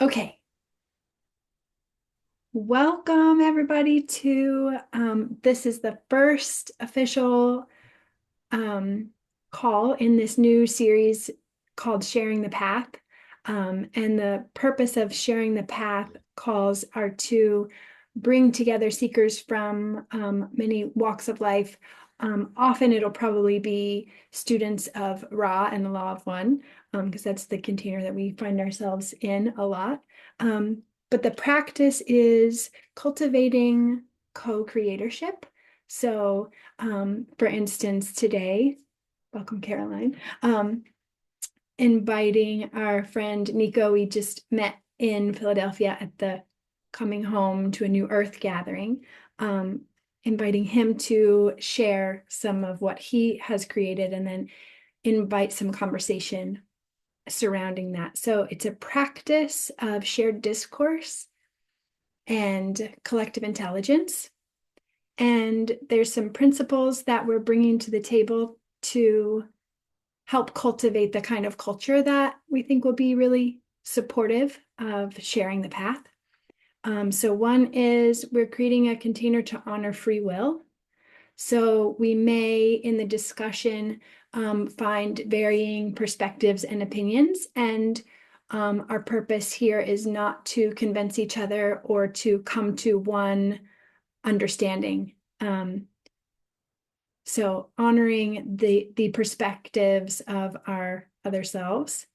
Okay, welcome everybody to this is the first official um, call in this new series called Sharing the Path. And the purpose of Sharing the Path calls are to bring together seekers from many walks of life. Often it'll probably be students of Ra and the Law of One, because that's the container that we find ourselves in a lot. But the practice is cultivating co-creatorship. So for instance, today, welcome Caroline, inviting our friend Nico, we just met in Philadelphia at the Coming Home to a New Earth gathering, inviting him to share some of what he has created and then invite some conversation surrounding that. So it's a practice of shared discourse and collective intelligence. And there's some principles that we're bringing to the table to help cultivate the kind of culture that we think will be really supportive of sharing the path. So one is we're creating a container to honor free will. So we may, in the discussion, find varying perspectives and opinions. And our purpose here is not to convince each other or to come to one understanding. So honoring the perspectives of our other selves.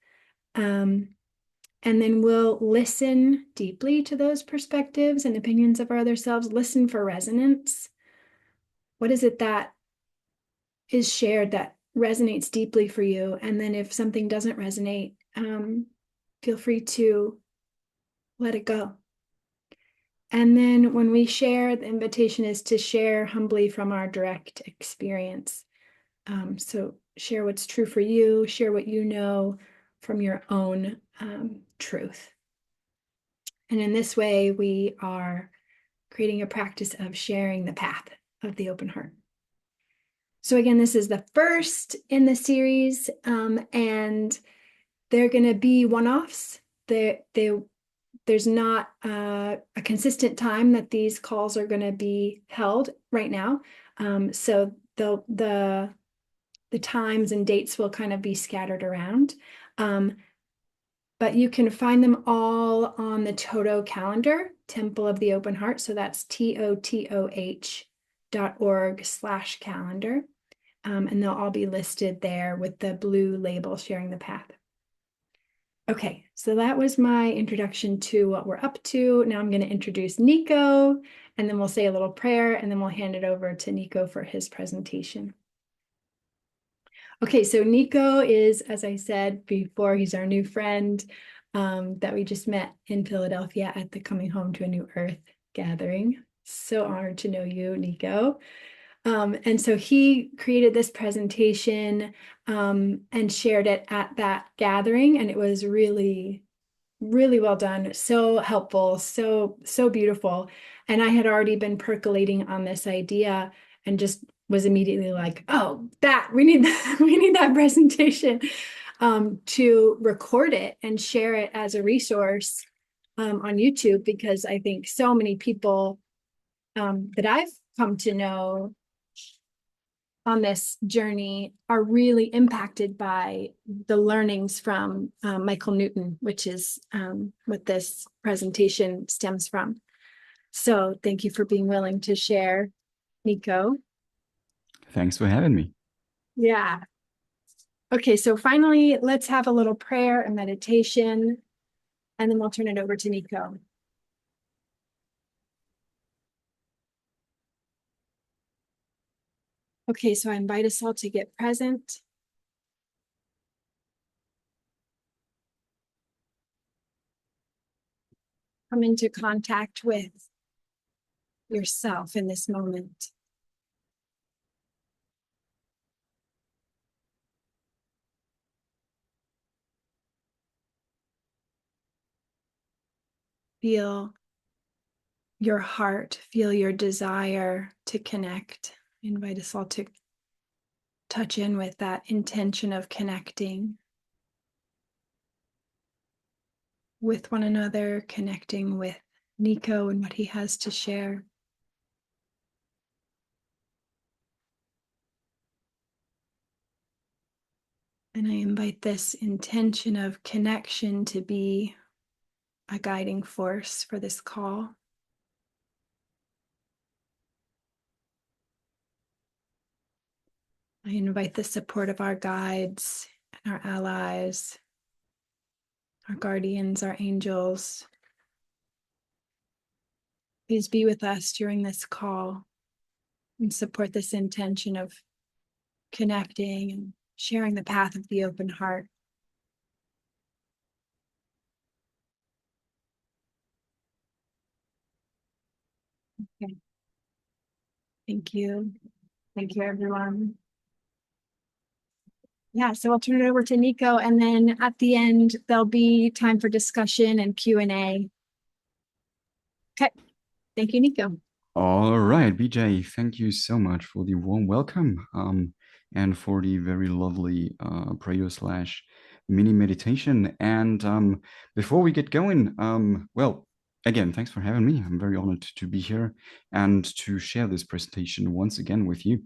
And then we'll listen deeply to those perspectives and opinions of our other selves, listen for resonance. What is it that is shared that resonates deeply for you? And then if something doesn't resonate, feel free to let it go. And then when we share, the invitation is to share humbly from our direct experience. So share what's true for you, share what you know from your own truth. And in this way, we are creating a practice of sharing the path of the open heart. So again, this is the first in the series, and they're going to be one-offs. There's not a consistent time that these calls are going to be held right now. So the times and dates will kind of be scattered around. But you can find them all on the TOTOH calendar, Temple of the Open Heart. So that's TOTOH.org/calendar. And they'll all be listed there with the blue label sharing the path. Okay, so that was my introduction to what we're up to. Now I'm going to introduce Nico, and then we'll say a little prayer, and then we'll hand it over to Nico for his presentation. Okay, so Nico is, as I said before, he's our new friend that we just met in Philadelphia at the Coming Home to a New Earth gathering. So honored to know you, Nico. And so he created this presentation and shared it at that gathering, and it was really, really well done, so helpful, so beautiful. And I had already been percolating on this idea and just was immediately like, oh, that we need that, we need that presentation to record it and share it as a resource on YouTube, because I think so many people that I've come to know on this journey are really impacted by the learnings from Michael Newton, which is what this presentation stems from. So thank you for being willing to share, Nico. Thanks for having me. Yeah. Okay, so finally, let's have a little prayer and meditation, and then we'll turn it over to Nico. Okay, so I invite us all to get present. Come into contact with yourself in this moment. Feel your heart, feel your desire to connect. I invite us all to touch in with that intention of connecting. with one another, connecting with Nico and what he has to share. And I invite this intention of connection to be a guiding force for this call. I invite the support of our guides and our allies, our guardians, our angels. Please be with us during this call and support this intention of connecting and sharing the path of the open heart. Okay. Thank you. Thank you, everyone. Yeah, so I'll turn it over to Nico, and then at the end, there'll be time for discussion and Q&A. Okay, thank you, Nico. All right, BJ, thank you so much for the warm welcome and for the very lovely prayer slash mini meditation. And before we get going, well, again, thanks for having me. I'm very honored to be here and to share this presentation once again with you.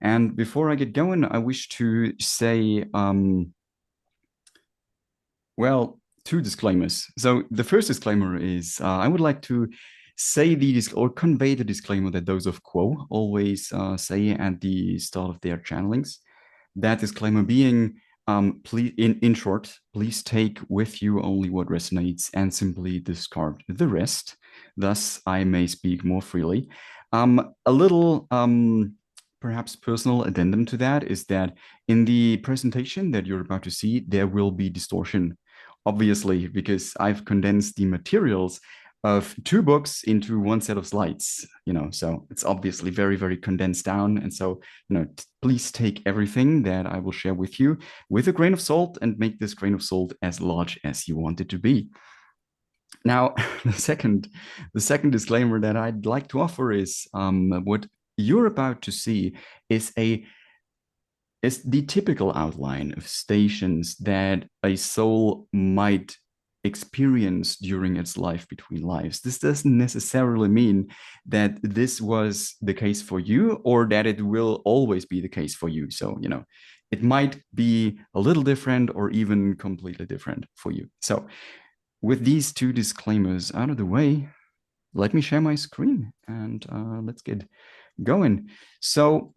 And before I get going, I wish to say, well, two disclaimers. So the first disclaimer is I would like to say or convey the disclaimer that those of Quo always say at the start of their channelings. That disclaimer being, please, in short, please take with you only what resonates and simply discard the rest. Thus, I may speak more freely. A little perhaps personal addendum to that is that in the presentation that you're about to see, there will be distortion, obviously, because I've condensed the materials of two books into one set of slides, so it's obviously very, very condensed down. And so, please take everything that I will share with you with a grain of salt and make this grain of salt as large as you want it to be. Now, the second disclaimer that I'd like to offer is what you're about to see is the typical outline of stations that a soul might experience during its life between lives. This doesn't necessarily mean that this was the case for you or that it will always be the case for you. So, it might be a little different or even completely different for you. So, with these two disclaimers out of the way, let me share my screen and let's get going. So,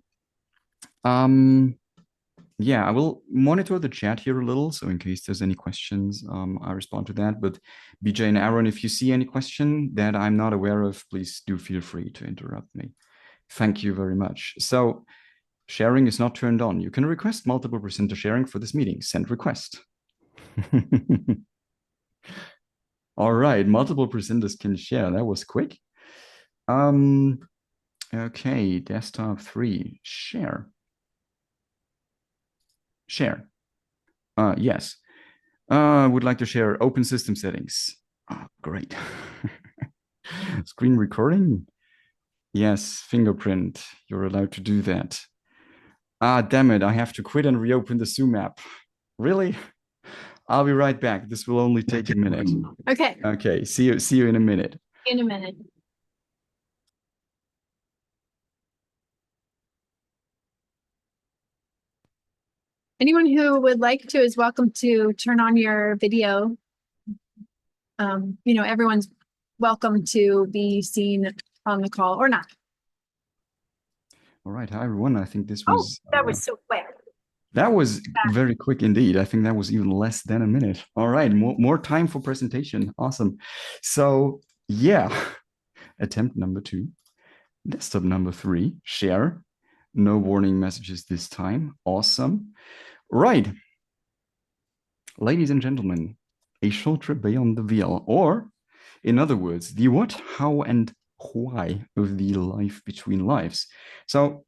yeah, I will monitor the chat here a little. So in case there's any questions, I respond to that. But BJ and Aaron, if you see any question that I'm not aware of, please do feel free to interrupt me. Thank you very much. So sharing is not turned on. You can request multiple presenter sharing for this meeting. Send request. All right, multiple presenters can share. That was quick. Okay, desktop 3, share. Share. Yes. Would like to share open system settings. Oh, great. Screen recording. Yes, fingerprint. You're allowed to do that. Ah, damn it. I have to quit and reopen the Zoom app. Really? I'll be right back. This will only take a minute. Okay. Okay. See you in a minute. In a minute. Anyone who would like to is welcome to turn on your video. Everyone's welcome to be seen on the call or not. All right. Hi, everyone. I think this was... that was so quick. That was very quick indeed. I think that was even less than a minute. All right. More time for presentation. Awesome. So, yeah. Attempt number 2. Desktop number 3, share. No warning messages this time. Awesome. Right. Ladies and gentlemen, a short trip beyond the veil, or in other words, the what, how, and why of the life between lives. So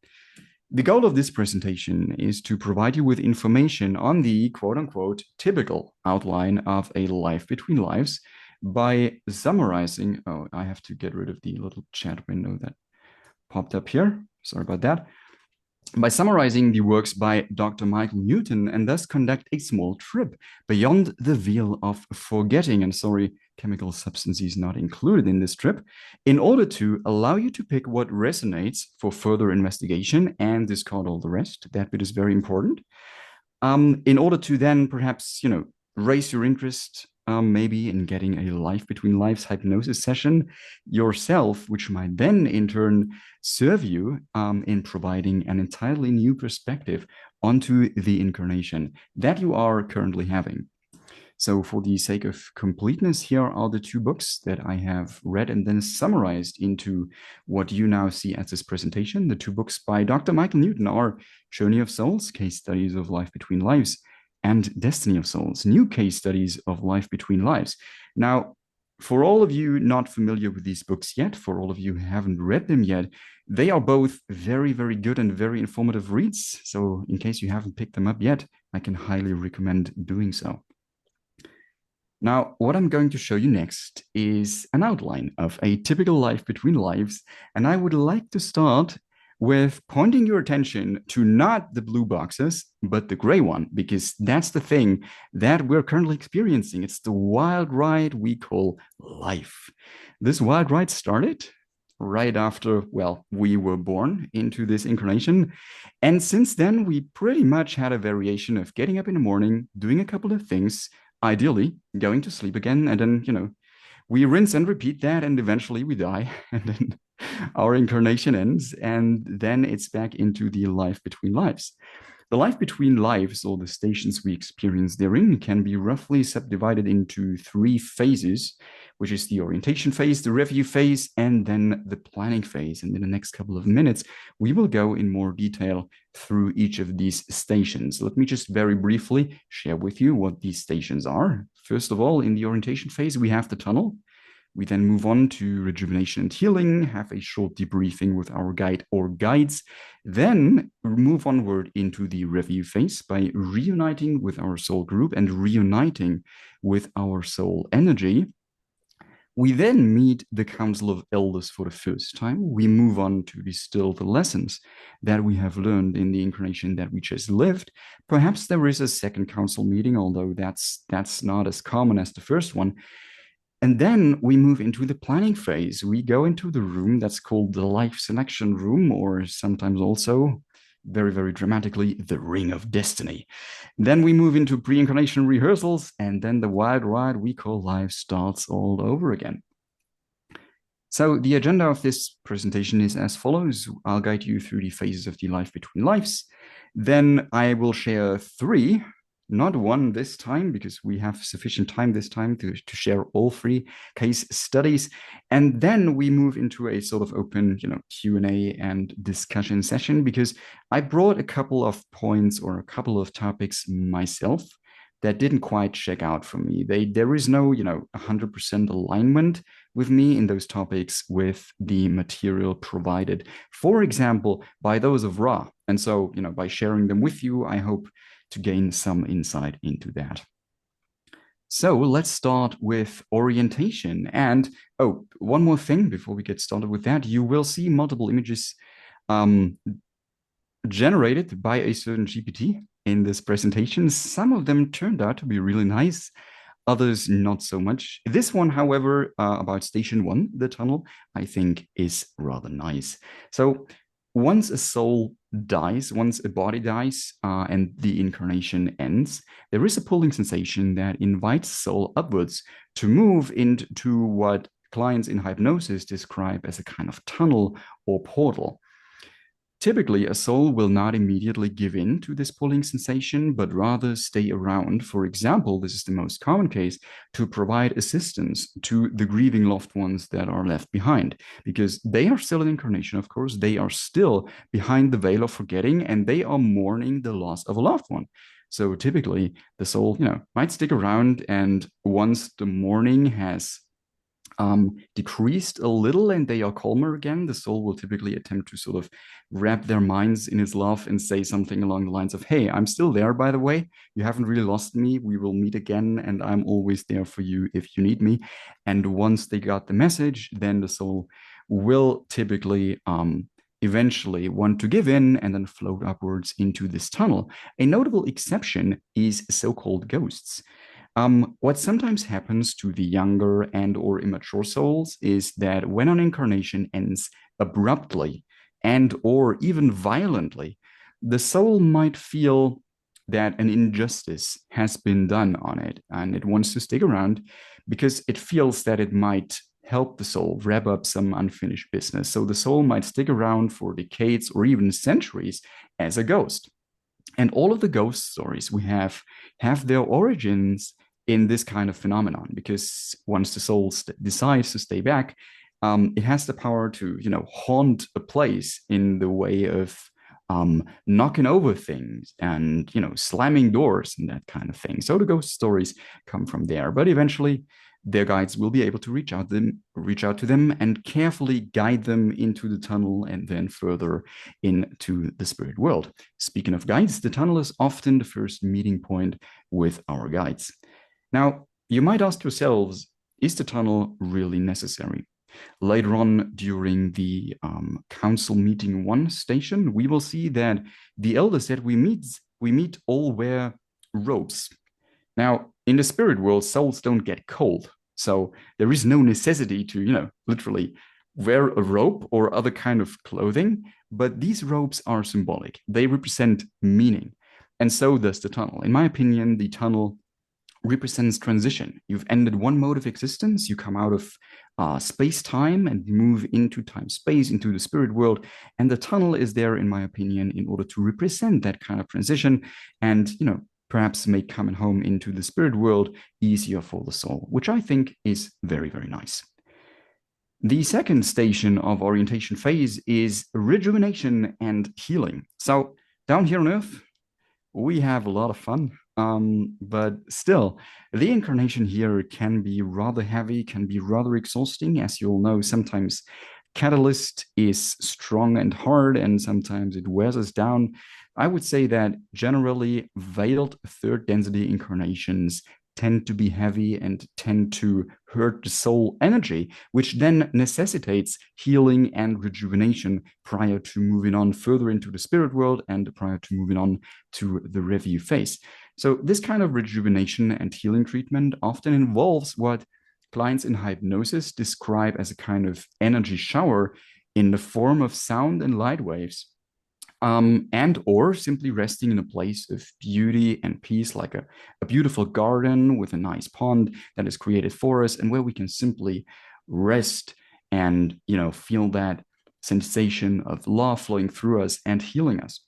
the goal of this presentation is to provide you with information on the quote unquote typical outline of a life between lives by summarizing. Oh, I have to get rid of the little chat window that popped up here. Sorry about that. by summarizing the works by Dr. Michael Newton and thus conduct a small trip beyond the veil of forgetting. And sorry, chemical substances not included in this trip, in order to allow you to pick what resonates for further investigation and discard all the rest. That bit is very important. In order to then perhaps, raise your interest maybe in getting a life between lives hypnosis session yourself, which might then in turn serve you in providing an entirely new perspective onto the incarnation that you are currently having. So, for the sake of completeness, here are the two books that I have read and then summarized into what you now see as this presentation. The two books by Dr. Michael Newton are Journey of Souls, Case Studies of Life Between Lives, and Destiny of Souls, New Case Studies of Life Between Lives. Now, for all of you not familiar with these books yet, for all of you who haven't read them yet, they are both very, very good and very informative reads. So, in case you haven't picked them up yet, I can highly recommend doing so. Now, what I'm going to show you next is an outline of a typical life between lives, and I would like to start with pointing your attention to not the blue boxes, but the gray one, because that's the thing that we're currently experiencing. It's the wild ride we call life. This wild ride started right after, well, we were born into this incarnation. And since then, we pretty much had a variation of getting up in the morning, doing a couple of things, ideally going to sleep again, and then we rinse and repeat that, and eventually we die, and then our incarnation ends, and then it's back into the life between lives. The life between lives, or the stations we experience therein, can be roughly subdivided into three phases, which is the orientation phase, the review phase, and then the planning phase. And in the next couple of minutes, we will go in more detail through each of these stations. Let me just very briefly share with you what these stations are. First of all, in the orientation phase, we have the tunnel. We then move on to rejuvenation and healing, have a short debriefing with our guide or guides, then move onward into the review phase by reuniting with our soul group and reuniting with our soul energy. We then meet the Council of Elders for the first time. We move on to distill the lessons that we have learned in the incarnation that we just lived. Perhaps there is a second council meeting, although that's not as common as the first one. And then we move into the planning phase. We go into the room that's called the life selection room, or sometimes also, very, very dramatically, the ring of destiny. Then we move into pre-incarnation rehearsals, and then the wild ride we call life starts all over again. So the agenda of this presentation is as follows. I'll guide you through the phases of the life between lives. Then I will share three, not one this time, because we have sufficient time this time to share all three case studies. And then we move into a sort of open, Q&A and discussion session, because I brought a couple of points or a couple of topics myself that didn't quite check out for me. There is no, 100% alignment with me in those topics with the material provided, for example, by those of Ra. And so, by sharing them with you, I hope to gain some insight into that. So let's start with orientation. And one more thing before we get started with that, you will see multiple images generated by a certain GPT in this presentation. Some of them turned out to be really nice, others not so much. This one, however, about station 1, the tunnel, I think is rather nice. So once a soul dies, once a body dies, and the incarnation ends, there is a pulling sensation that invites soul upwards to move into what clients in hypnosis describe as a kind of tunnel or portal. Typically, a soul will not immediately give in to this pulling sensation, but rather stay around. For example, this is the most common case, to provide assistance to the grieving loved ones that are left behind, because they are still in incarnation, of course. They are still behind the veil of forgetting, and they are mourning the loss of a loved one. So typically, the soul, might stick around, and once the mourning has decreased a little and they are calmer again, the soul will typically attempt to sort of wrap their minds in his love and say something along the lines of, hey, I'm still there, by the way. You haven't really lost me. We will meet again, and I'm always there for you if you need me. And once they got the message, then the soul will typically eventually want to give in and then float upwards into this tunnel. A notable exception is so-called ghosts. What sometimes happens to the younger and or immature souls is that when an incarnation ends abruptly and or even violently, the soul might feel that an injustice has been done on it and it wants to stick around because it feels that it might help the soul wrap up some unfinished business. So the soul might stick around for decades or even centuries as a ghost. And all of the ghost stories we have their origins in this kind of phenomenon, because once the soul decides to stay back, it has the power to, haunt a place in the way of knocking over things and, slamming doors and that kind of thing. So the ghost stories come from there, but eventually their guides will be able to reach out to them and carefully guide them into the tunnel and then further into the spirit world. Speaking of guides, the tunnel is often the first meeting point with our guides. Now, you might ask yourselves, is the tunnel really necessary? Later on during the council meeting 1 station, we will see that the elders that we meet all wear robes. Now, in the spirit world, souls don't get cold. So there is no necessity to, literally wear a robe or other kind of clothing, but these robes are symbolic. They represent meaning. And so does the tunnel. In my opinion, the tunnel represents transition. You've ended one mode of existence, you come out of space-time and move into time-space, into the spirit world. And the tunnel is there, in my opinion, in order to represent that kind of transition and, perhaps make coming home into the spirit world easier for the soul, which I think is very, very nice. The second station of orientation phase is rejuvenation and healing. So down here on Earth, we have a lot of fun, but still, the incarnation here can be rather heavy, can be rather exhausting. As you all know, sometimes catalyst is strong and hard, and sometimes it wears us down. I would say that generally veiled third density incarnations tend to be heavy and tend to hurt the soul energy, which then necessitates healing and rejuvenation prior to moving on further into the spirit world and prior to moving on to the review phase. So this kind of rejuvenation and healing treatment often involves what clients in hypnosis describe as a kind of energy shower in the form of sound and light waves, and or simply resting in a place of beauty and peace, like a beautiful garden with a nice pond that is created for us and where we can simply rest and feel that sensation of love flowing through us and healing us.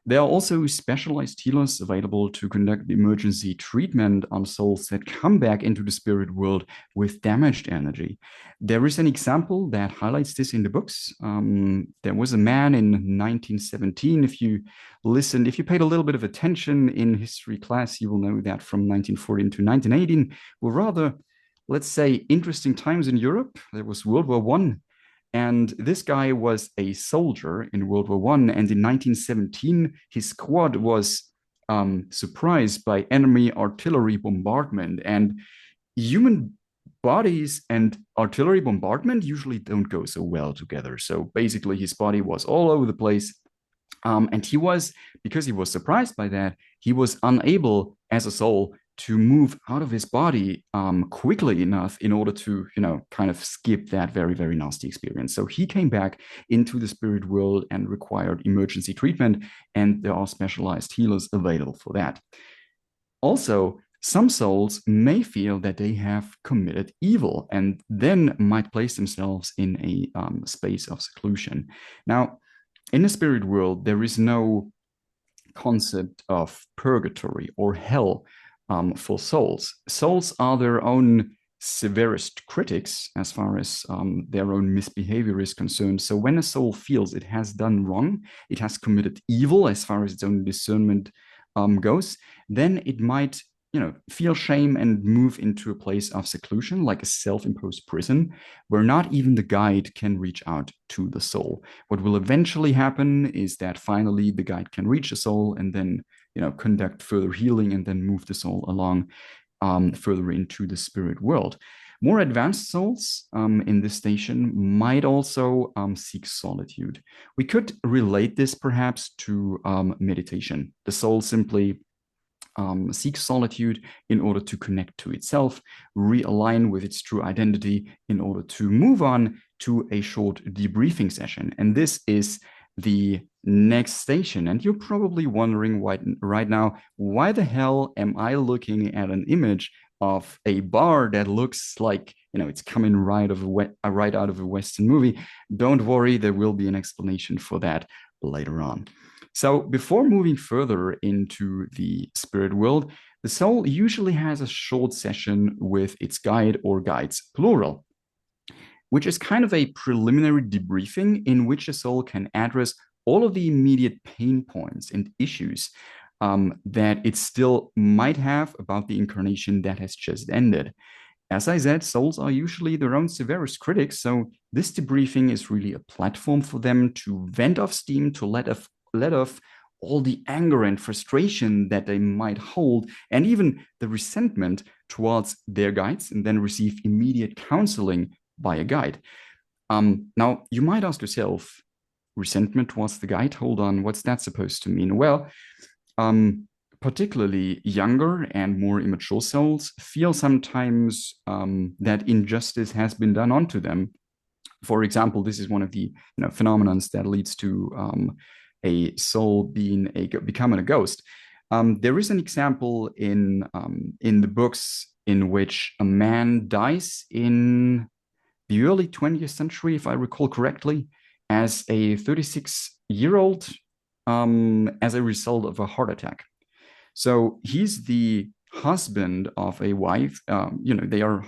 There are also specialized healers available to conduct emergency treatment on souls that come back into the spirit world with damaged energy. There is an example that highlights this in the books. There was a man in 1917. If you paid a little bit of attention in history class, you will know that from 1914 to 1918 were rather, let's say, interesting times in Europe. There was World War One. And this guy was a soldier in World War One, and in 1917, his squad was surprised by enemy artillery bombardment. And human bodies and artillery bombardment usually don't go so well together. So basically, his body was all over the place. And because he was surprised by that, he was unable as a soul to move out of his body quickly enough in order to, kind of skip that very, very nasty experience. So he came back into the spirit world and required emergency treatment, and there are specialized healers available for that. Also, some souls may feel that they have committed evil and then might place themselves in a space of seclusion. Now, in the spirit world, there is no concept of purgatory or hell for souls. Souls are their own severest critics as far as their own misbehavior is concerned. So when a soul feels it has done wrong, it has committed evil as far as its own discernment goes, then it might feel shame and move into a place of seclusion, like a self-imposed prison, where not even the guide can reach out to the soul. What will eventually happen is that finally the guide can reach the soul and then conduct further healing and then move the soul along further into the spirit world. More advanced souls in this station might also seek solitude. We could relate this perhaps to meditation. The soul simply seeks solitude in order to connect to itself, realign with its true identity in order to move on to a short debriefing session. And this is the next station. And you're probably wondering right now, why the hell am I looking at an image of a bar that looks like, it's coming right out of a Western movie? Don't worry, there will be an explanation for that later on. So before moving further into the spirit world, the soul usually has a short session with its guide or guides, plural, which is kind of a preliminary debriefing in which the soul can address all of the immediate pain points and issues that it still might have about the incarnation that has just ended. As I said, souls are usually their own severest critics, so this debriefing is really a platform for them to vent off steam, to let off all the anger and frustration that they might hold, and even the resentment towards their guides, and then receive immediate counseling by a guide. Now, you might ask yourself, resentment towards the guide? Hold on, what's that supposed to mean? Well, particularly younger and more immature souls feel sometimes that injustice has been done onto them. For example, this is one of the phenomena that leads to a soul becoming a ghost. There is an example in the books in which a man dies in the early 20th century, if I recall correctly, as a 36-year-old as a result of a heart attack. So he's the husband of a wife. They are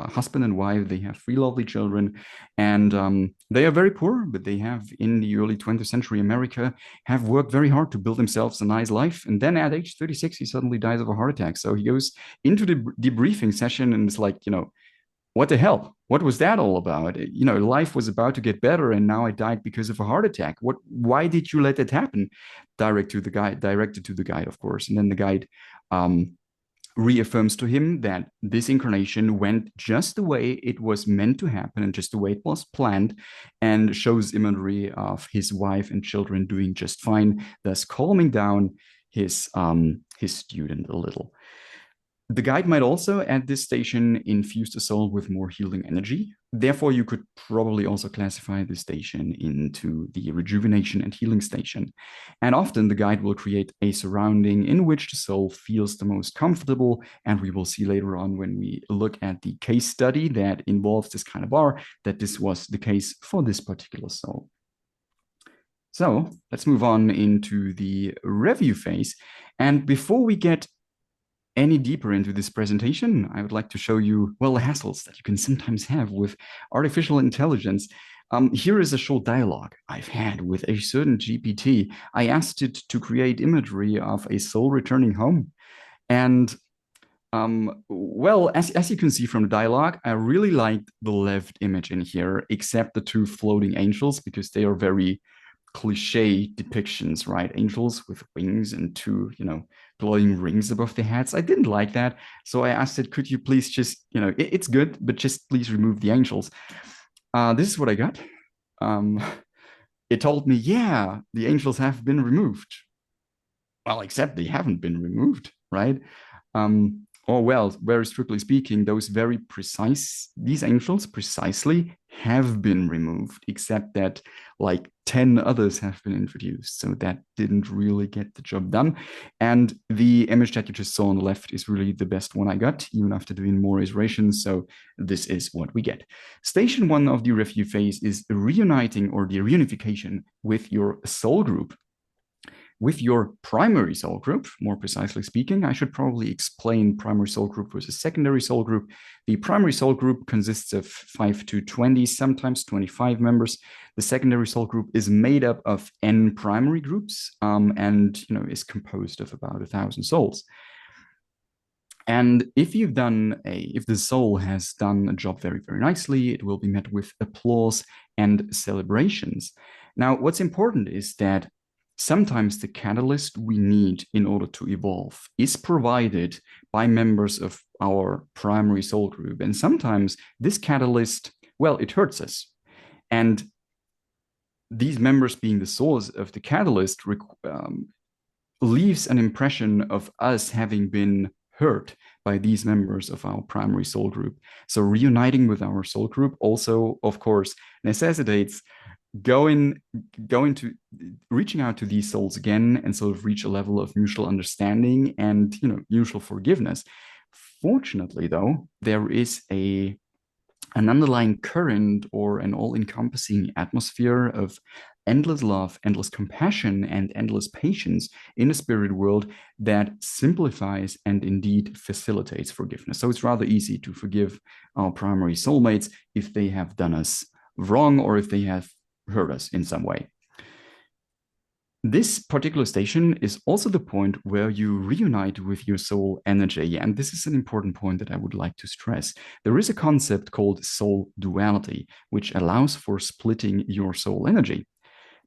husband and wife. They have 3 lovely children, and they are very poor. But they have, in the early 20th century America, have worked very hard to build themselves a nice life. And then at age 36, he suddenly dies of a heart attack. So he goes into the debriefing session and it's like, what the hell? What was that all about? Life was about to get better, and now I died because of a heart attack. Why did you let that happen? Directed to the guide, of course. And then the guide reaffirms to him that this incarnation went just the way it was meant to happen and just the way it was planned, and shows imagery of his wife and children doing just fine, thus calming down his student a little. The guide might also, at this station, infuse the soul with more healing energy. Therefore, you could probably also classify this station into the rejuvenation and healing station. And often the guide will create a surrounding in which the soul feels the most comfortable. And we will see later on, when we look at the case study that involves this kind of bar, that this was the case for this particular soul. So let's move on into the review phase. And before we get any deeper into this presentation, I would like to show you, the hassles that you can sometimes have with artificial intelligence. Here is a short dialogue I've had with a certain GPT. I asked it to create imagery of a soul returning home. And as you can see from the dialogue, I really liked the left image in here, except the 2 floating angels, because they are very cliche depictions, right? Angels with wings and 2, glowing rings above their heads. I didn't like that. So I asked it, could you please just, it's good, but just please remove the angels. This is what I got. It told me, yeah, the angels have been removed. Well, except they haven't been removed, right? Very strictly speaking, these angels precisely have been removed, except that like 10 others have been introduced. So that didn't really get the job done. And the image that you just saw on the left is really the best one I got, even after doing more iterations. So this is what we get. Station 1 of the review phase is reuniting, or the reunification, with your soul group. With your primary soul group, more precisely speaking. I should probably explain primary soul group versus secondary soul group. The primary soul group consists of 5 to 20, sometimes 25 members. The secondary soul group is made up of n primary groups, and is composed of about 1,000 souls. And if the soul has done a job very, very nicely, it will be met with applause and celebrations. Now, what's important is that sometimes the catalyst we need in order to evolve is provided by members of our primary soul group. And sometimes this catalyst, well, it hurts us. And these members being the source of the catalyst leaves an impression of us having been hurt by these members of our primary soul group. So reuniting with our soul group also, of course, necessitates going to reaching out to these souls again and sort of reach a level of mutual understanding and mutual forgiveness. Fortunately, though, there is an underlying current or an all-encompassing atmosphere of endless love, endless compassion, and endless patience in the spirit world that simplifies and indeed facilitates forgiveness. So it's rather easy to forgive our primary soulmates if they have done us wrong or if they have hurt us in some way. This particular station is also the point where you reunite with your soul energy. And this is an important point that I would like to stress. There is a concept called soul duality, which allows for splitting your soul energy.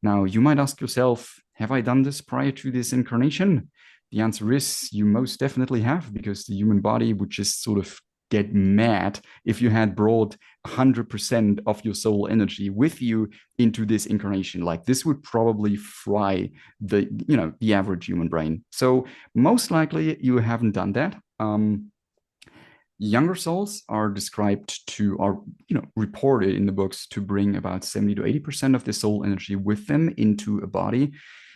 Now, you might ask yourself, have I done this prior to this incarnation? The answer is you most definitely have, because the human body would just sort of get mad if you had brought 100% of your soul energy with you into this incarnation. Like, this would probably fry the average human brain. So most likely you haven't done that. Younger souls are reported in the books to bring about 70 to 80% of their soul energy with them into a body.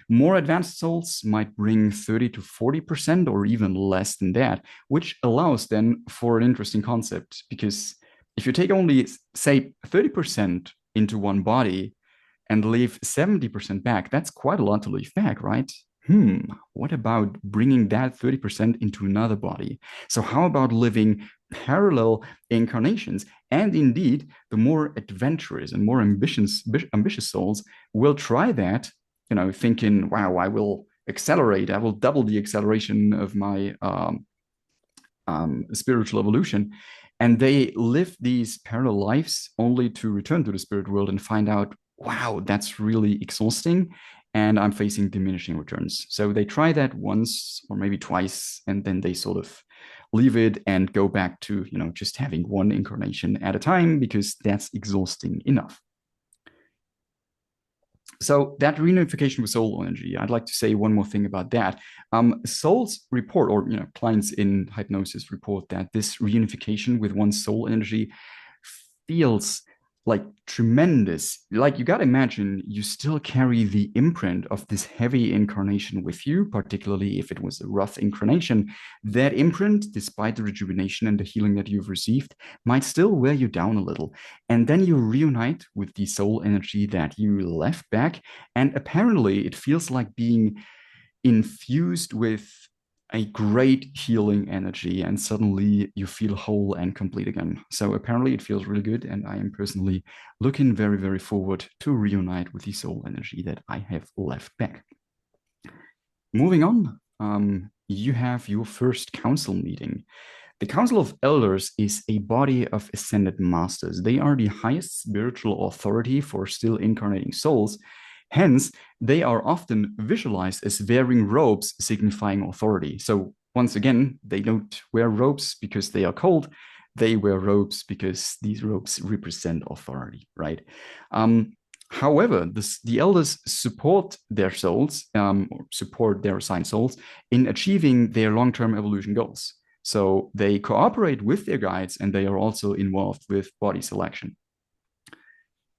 More advanced souls might bring 30 to 40% or even less than that, which allows then for an interesting concept. Because if you take only, say, 30% into one body and leave 70% back, that's quite a lot to leave back, right? What about bringing that 30% into another body? So how about living parallel incarnations? And indeed, the more adventurous and more ambitious souls will try that, thinking, wow, I will double the acceleration of my spiritual evolution. And they live these parallel lives only to return to the spirit world and find out, wow, that's really exhausting. And I'm facing diminishing returns. So they try that once or maybe twice, and then they sort of leave it and go back to, just having one incarnation at a time, because that's exhausting enough. So that reunification with soul energy, I'd like to say one more thing about that. Souls report, or clients in hypnosis report, that this reunification with one's soul energy feels like tremendous. Like, you got to imagine you still carry the imprint of this heavy incarnation with you, particularly if it was a rough incarnation. That imprint, despite the rejuvenation and the healing that you've received, might still wear you down a little. And then you reunite with the soul energy that you left back. And apparently it feels like being infused with a great healing energy, and suddenly you feel whole and complete again. So apparently it feels really good, and I am personally looking very, very forward to reunite with the soul energy that I have left back. Moving on, you have your first council meeting. The Council of Elders is a body of ascended masters. They are the highest spiritual authority for still incarnating souls. Hence, they are often visualized as wearing robes signifying authority. So once again, they don't wear robes because they are cold. They wear robes because these robes represent authority, right? However, the elders support their souls, support their assigned souls in achieving their long-term evolution goals. So they cooperate with their guides, and they are also involved with body selection.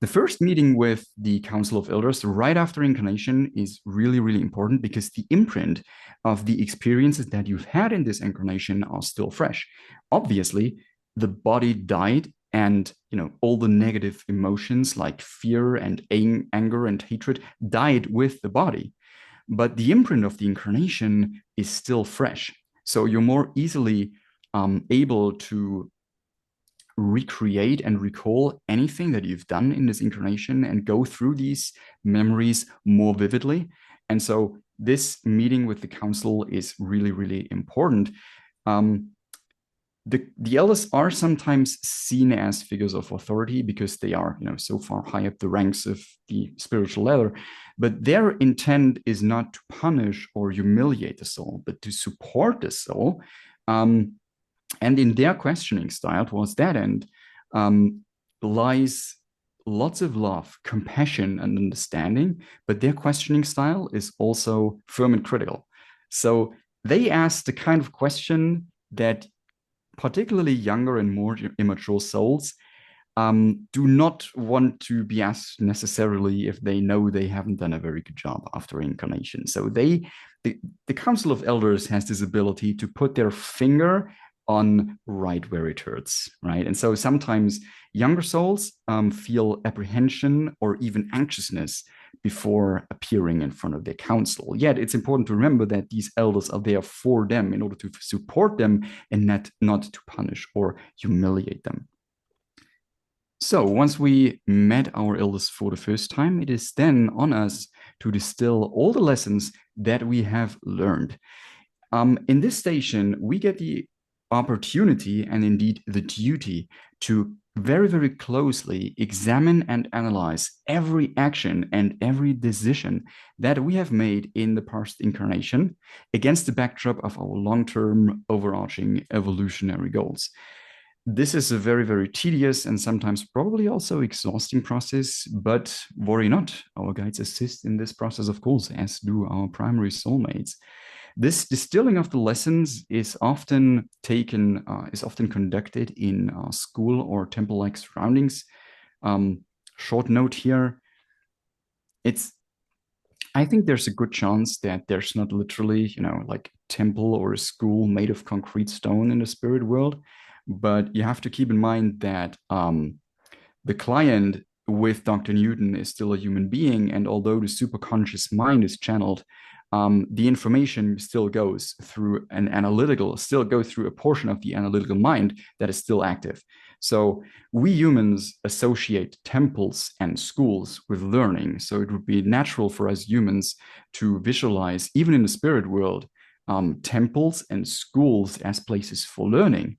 The first meeting with the Council of Elders right after incarnation is really, really important, because the imprint of the experiences that you've had in this incarnation are still fresh. Obviously, the body died, and all the negative emotions like fear and anger and hatred died with the body. But the imprint of the incarnation is still fresh. So you're more easily able to recreate and recall anything that you've done in this incarnation and go through these memories more vividly. And so this meeting with the council is really, really important. the elders are sometimes seen as figures of authority because they are, so far high up the ranks of the spiritual ladder. But their intent is not to punish or humiliate the soul, but to support the soul. And in their questioning style towards that end lies lots of love, compassion, and understanding. But their questioning style is also firm and critical. So they ask the kind of question that particularly younger and more immature souls do not want to be asked necessarily if they know they haven't done a very good job after incarnation. So the Council of Elders has this ability to put their finger on right where it hurts, right? And so sometimes younger souls feel apprehension or even anxiousness before appearing in front of their council. Yet it's important to remember that these elders are there for them in order to support them and not to punish or humiliate them. So once we met our elders for the first time, it is then on us to distill all the lessons that we have learned. In this station, we get the opportunity and indeed the duty to very, very closely examine and analyze every action and every decision that we have made in the past incarnation against the backdrop of our long-term overarching evolutionary goals. This is a very, very tedious and sometimes probably also exhausting process, but worry not. Our guides assist in this process, of course, as do our primary soulmates. This distilling of the lessons is often conducted in school or temple-like surroundings. Short note here, I think there's a good chance that there's not literally, like a temple or a school made of concrete stone in the spirit world. But you have to keep in mind that the client with Dr. Newton is still a human being. And although the superconscious mind is channeled, the information still goes through a portion of the analytical mind that is still active. So we humans associate temples and schools with learning. So it would be natural for us humans to visualize, even in the spirit world, temples and schools as places for learning.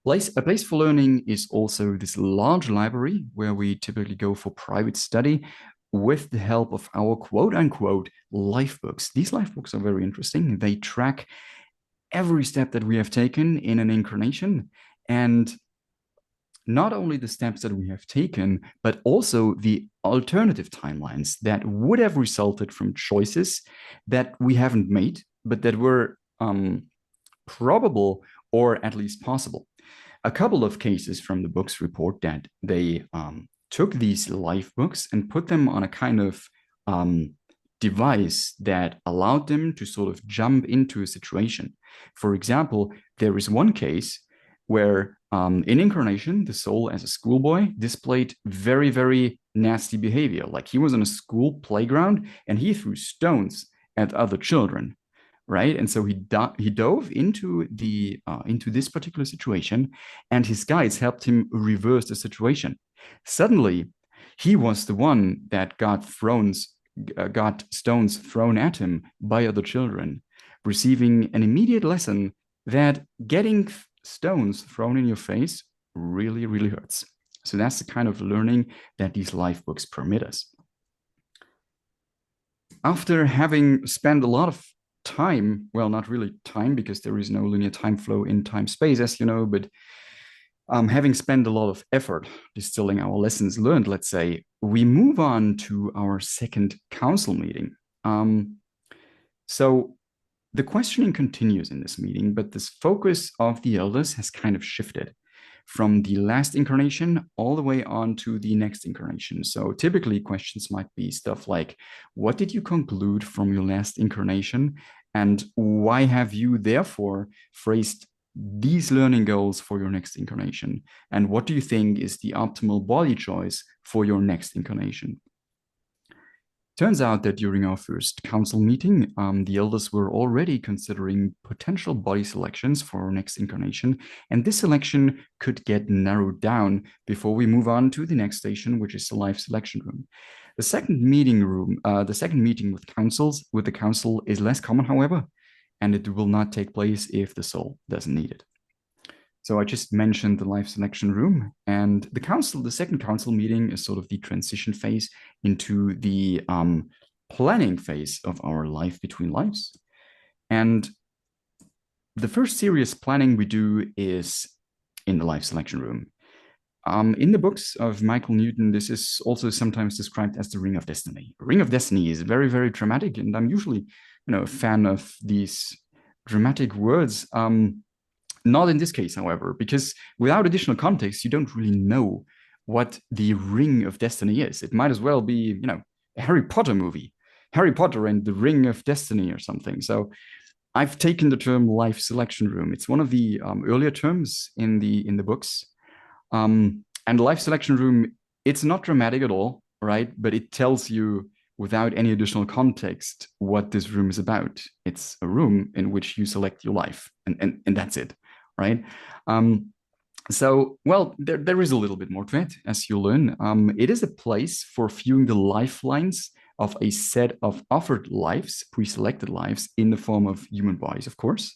A place for learning is also this large library where we typically go for private study with the help of our quote unquote life books. These life books are very interesting. They track every step that we have taken in an incarnation, and not only the steps that we have taken, but also the alternative timelines that would have resulted from choices that we haven't made, but that were probable or at least possible. A couple of cases from the books report that they took these life books and put them on a kind of device that allowed them to sort of jump into a situation. For example, there is one case where in incarnation, the soul as a schoolboy displayed very, very nasty behavior. Like he was on a school playground and he threw stones at other children. Right, and so he dove into this particular situation, and his guides helped him reverse the situation. Suddenly, he was the one that got stones thrown at him by other children, receiving an immediate lesson that getting stones thrown in your face really, really hurts. So that's the kind of learning that these life books permit us. After having spent a lot of time, well, not really time because there is no linear time flow in time space, as you know, but having spent a lot of effort distilling our lessons learned, let's say, we move on to our second council meeting. So the questioning continues in this meeting, but this focus of the elders has kind of shifted from the last incarnation all the way on to the next incarnation. So typically questions might be stuff like, what did you conclude from your last incarnation? And why have you therefore phrased these learning goals for your next incarnation? And what do you think is the optimal body choice for your next incarnation? Turns out that during our first council meeting, the elders were already considering potential body selections for our next incarnation, and this selection could get narrowed down before we move on to the next station, which is the life selection room. The second meeting with the council is less common, however, and it will not take place if the soul doesn't need it. So I just mentioned the life selection room, and the council, the second council meeting is sort of the transition phase into the planning phase of our life between lives. And the first serious planning we do is in the life selection room. In the books of Michael Newton, this is also sometimes described as the Ring of Destiny. Ring of Destiny is very, very dramatic, and I'm usually, a fan of these dramatic words. Not in this case, however, because without additional context, you don't really know what the Ring of Destiny is. It might as well be, a Harry Potter movie, Harry Potter and the Ring of Destiny or something. So I've taken the term life selection room. It's one of the earlier terms in the books. And the life selection room, it's not dramatic at all, right? But it tells you without any additional context what this room is about. It's a room in which you select your life, and that's it, right? So, well, there is a little bit more to it, as you'll learn. It is a place for viewing the lifelines of a set of offered lives, pre-selected lives, in the form of human bodies, of course.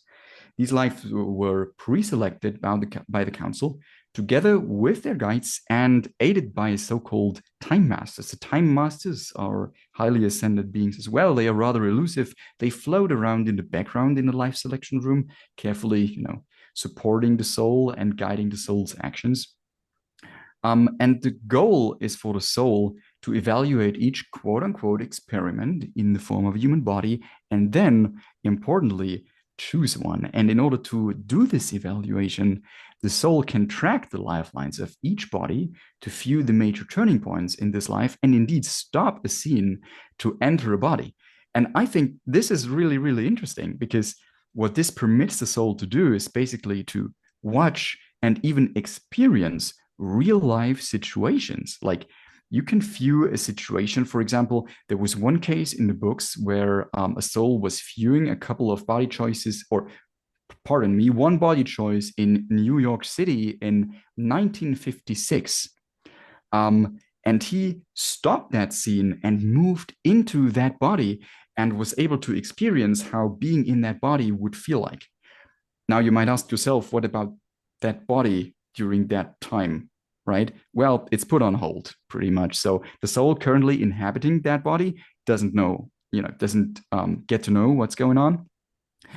These lives were pre-selected by the council together with their guides and aided by so-called time masters. The time masters are highly ascended beings as well. They are rather elusive. They float around in the background in the life selection room, carefully, supporting the soul and guiding the soul's actions. And the goal is for the soul to evaluate each quote unquote experiment in the form of a human body, and then, importantly, choose one. And in order to do this evaluation, the soul can track the lifelines of each body to view the major turning points in this life and indeed stop a scene to enter a body. And I think this is really, really interesting because what this permits the soul to do is basically to watch and even experience real life situations. Like you can view a situation. For example, there was one case in the books where a soul was viewing a couple of body choices, or pardon me, one body choice in New York City in 1956. And he stopped that scene and moved into that body and was able to experience how being in that body would feel like. Now, you might ask yourself, what about that body during that time? Right? Well, it's put on hold pretty much. So the soul currently inhabiting that body doesn't know, doesn't get to know what's going on.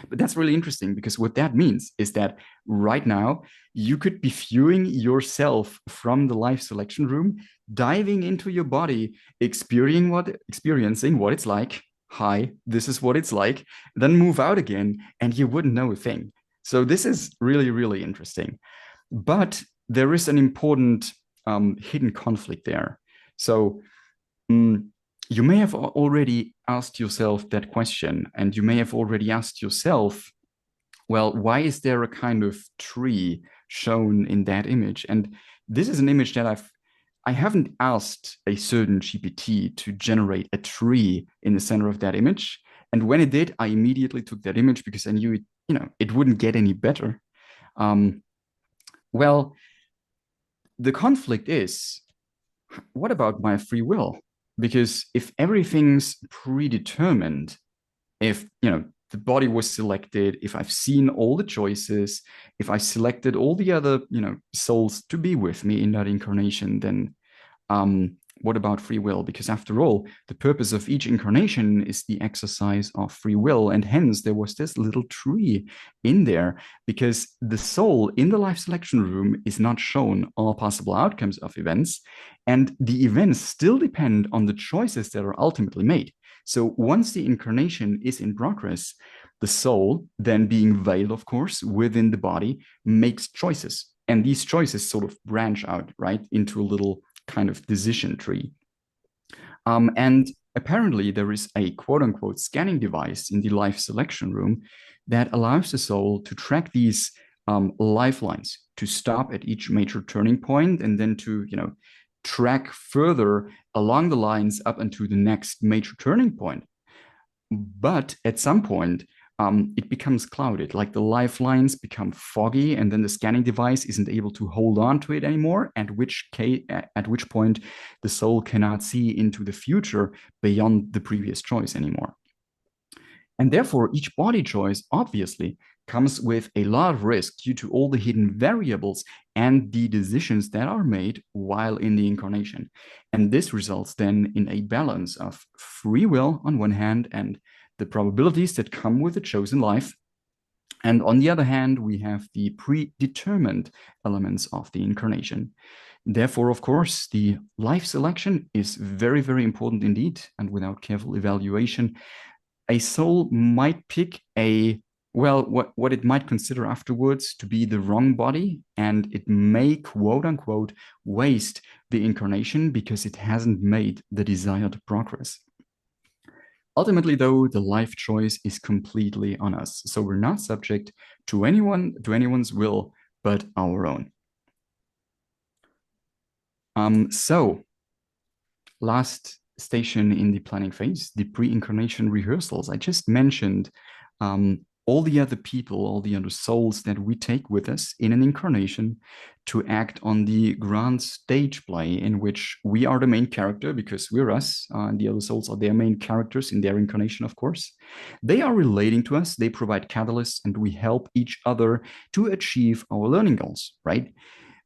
But that's really interesting because what that means is that right now you could be viewing yourself from the life selection room, diving into your body, experiencing what it's like. Hi, this is what it's like. Then move out again, and you wouldn't know a thing. So this is really, really interesting. But there is an important hidden conflict there. So you may have already asked yourself that question, and you may have already asked yourself, well, why is there a kind of tree shown in that image? And this is an image that I haven't asked a certain GPT to generate a tree in the center of that image. And when it did, I immediately took that image because I knew it wouldn't get any better. Well, the conflict is, what about my free will? Because if everything's predetermined, if the body was selected, if I've seen all the choices, if I selected all the other souls to be with me in that incarnation, then what about free will? Because after all, the purpose of each incarnation is the exercise of free will. And hence there was this little tree in there because the soul in the life selection room is not shown all possible outcomes of events. And the events still depend on the choices that are ultimately made. So once the incarnation is in progress, the soul, then being veiled, of course, within the body, makes choices. And these choices sort of branch out, right, into a little kind of decision tree. And apparently there is a quote unquote scanning device in the life selection room that allows the soul to track these lifelines, to stop at each major turning point and then to, track further along the lines up into the next major turning point. But at some point, it becomes clouded, like the lifelines become foggy, and then the scanning device isn't able to hold on to it anymore. At which point, the soul cannot see into the future beyond the previous choice anymore. And therefore, each body choice obviously comes with a lot of risk due to all the hidden variables and the decisions that are made while in the incarnation. And this results then in a balance of free will on one hand and the probabilities that come with a chosen life. And on the other hand, we have the predetermined elements of the incarnation. Therefore, of course, the life selection is very, very important indeed. And without careful evaluation, a soul might pick what it might consider afterwards to be the wrong body, and it may, quote unquote, waste the incarnation because it hasn't made the desired progress. Ultimately, though, the life choice is completely on us. So we're not subject to anyone's will but our own. So last station in the planning phase, the pre-incarnation rehearsals. I just mentioned all the other people, all the other souls that we take with us in an incarnation to act on the grand stage play in which we are the main character because we're us, and the other souls are their main characters in their incarnation, of course. They are relating to us, they provide catalysts, and we help each other to achieve our learning goals, right?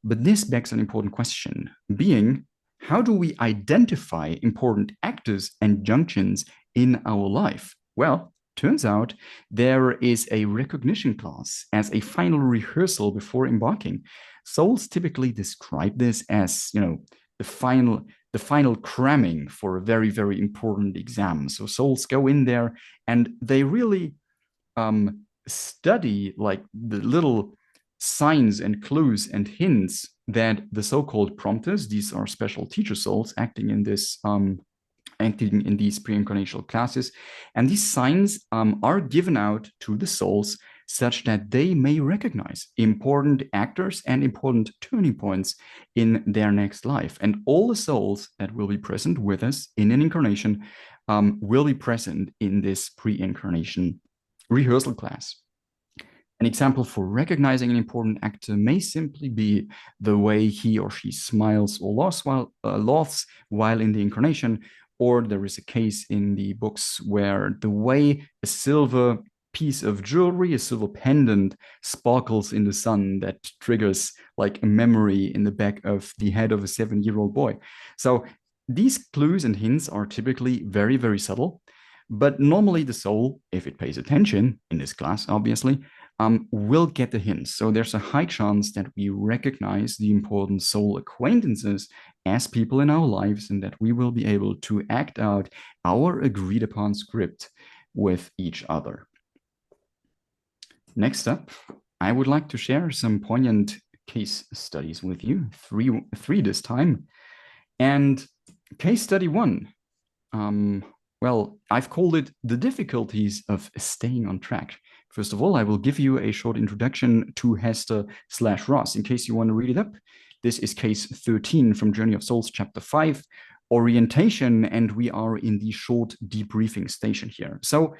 But this begs an important question, being, how do we identify important actors and junctions in our life? Well, turns out there is a recognition class as a final rehearsal before embarking. Souls typically describe this as, the final cramming for a very, very important exam. So souls go in there and they really study like the little signs and clues and hints that the so-called prompters, these are special teacher souls acting in these pre-incarnational classes, and these signs are given out to the souls such that they may recognize important actors and important turning points in their next life. And all the souls that will be present with us in an incarnation will be present in this pre-incarnation rehearsal class. An example for recognizing an important actor may simply be the way he or she smiles or laughs while in the incarnation, or there is a case in the books where the way a silver piece of jewelry, a silver pendant, sparkles in the sun that triggers like a memory in the back of the head of a 7-year-old boy. So these clues and hints are typically very, very subtle, but normally the soul, if it pays attention in this class, obviously, will get the hints. So there's a high chance that we recognize the important soul acquaintances as people in our lives and that we will be able to act out our agreed upon script with each other. Next up, I would like to share some poignant case studies with you, three this time. And case study 1, well, I've called it the difficulties of staying on track. First of all, I will give you a short introduction to Hester/Ross in case you want to read it up. This is case 13 from Journey of Souls, chapter 5, orientation, and we are in the short debriefing station here. So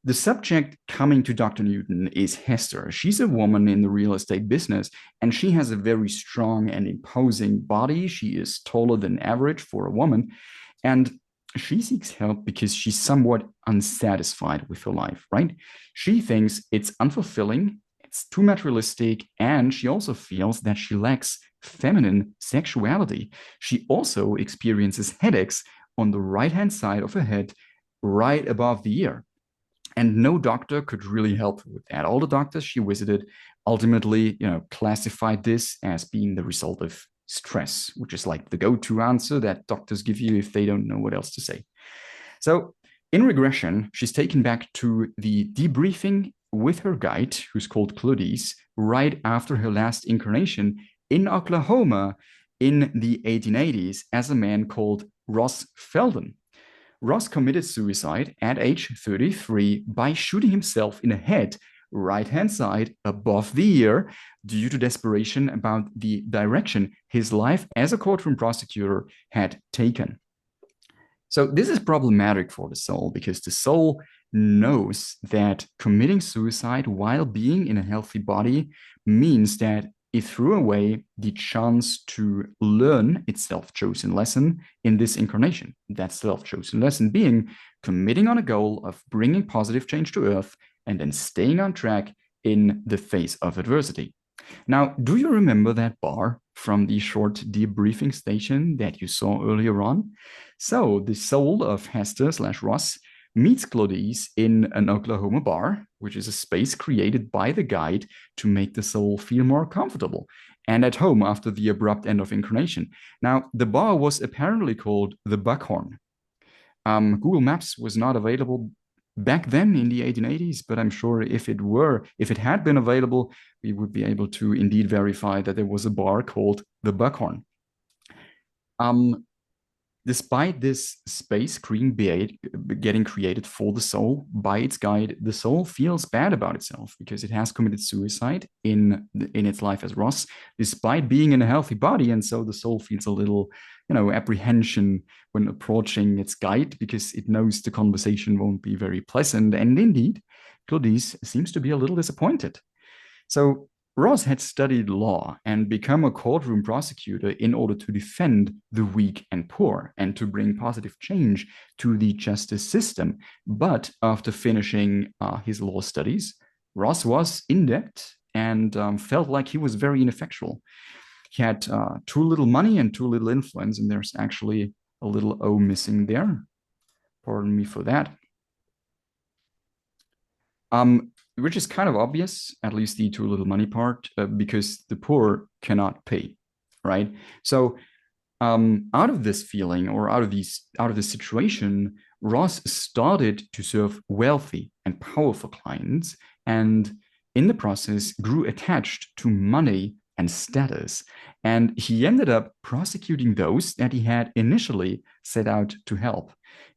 the subject coming to Dr. Newton is Hester. She's a woman in the real estate business, and she has a very strong and imposing body. She is taller than average for a woman, and she seeks help because she's somewhat unsatisfied with her life, right? She thinks it's unfulfilling, it's too materialistic, and she also feels that she lacks feminine sexuality. She also experiences headaches on the right-hand side of her head, right above the ear. And no doctor could really help her with that. All the doctors she visited ultimately, classified this as being the result of stress, which is like the go-to answer that doctors give you if they don't know what else to say. So in regression, she's taken back to the debriefing with her guide, who's called Claudice, right after her last incarnation in Oklahoma in the 1880s as a man called Ross Felden. Ross committed suicide at age 33 by shooting himself in the head, right-hand side above the ear, due to desperation about the direction his life as a courtroom prosecutor had taken. So this is problematic for the soul because the soul knows that committing suicide while being in a healthy body means that it threw away the chance to learn its self-chosen lesson in this incarnation. That self-chosen lesson being committing on a goal of bringing positive change to Earth and then staying on track in the face of adversity. Now, do you remember that bar from the short debriefing station that you saw earlier on? So, the soul of Hester slash Ross meets Claudice in an Oklahoma bar, which is a space created by the guide to make the soul feel more comfortable and at home after the abrupt end of incarnation. Now, the bar was apparently called the Buckhorn. Google Maps was not available back then in the 1880s, but I'm sure if it had been available, we would be able to indeed verify that there was a bar called the Buckhorn. Despite this space getting created for the soul by its guide, the soul feels bad about itself because it has committed suicide in its life as Ross, despite being in a healthy body. And so the soul feels a little, apprehension when approaching its guide because it knows the conversation won't be very pleasant. And indeed, Claudice seems to be a little disappointed. So Ross had studied law and become a courtroom prosecutor in order to defend the weak and poor and to bring positive change to the justice system. But after finishing his law studies, Ross was in debt and felt like he was very ineffectual. He had too little money and too little influence, and there's actually a little O missing there. Pardon me for that. Which is kind of obvious, at least the too little money part, because the poor cannot pay, right? So out of this feeling or out of this situation, Ross started to serve wealthy and powerful clients, and in the process grew attached to money and status. And he ended up prosecuting those that he had initially set out to help.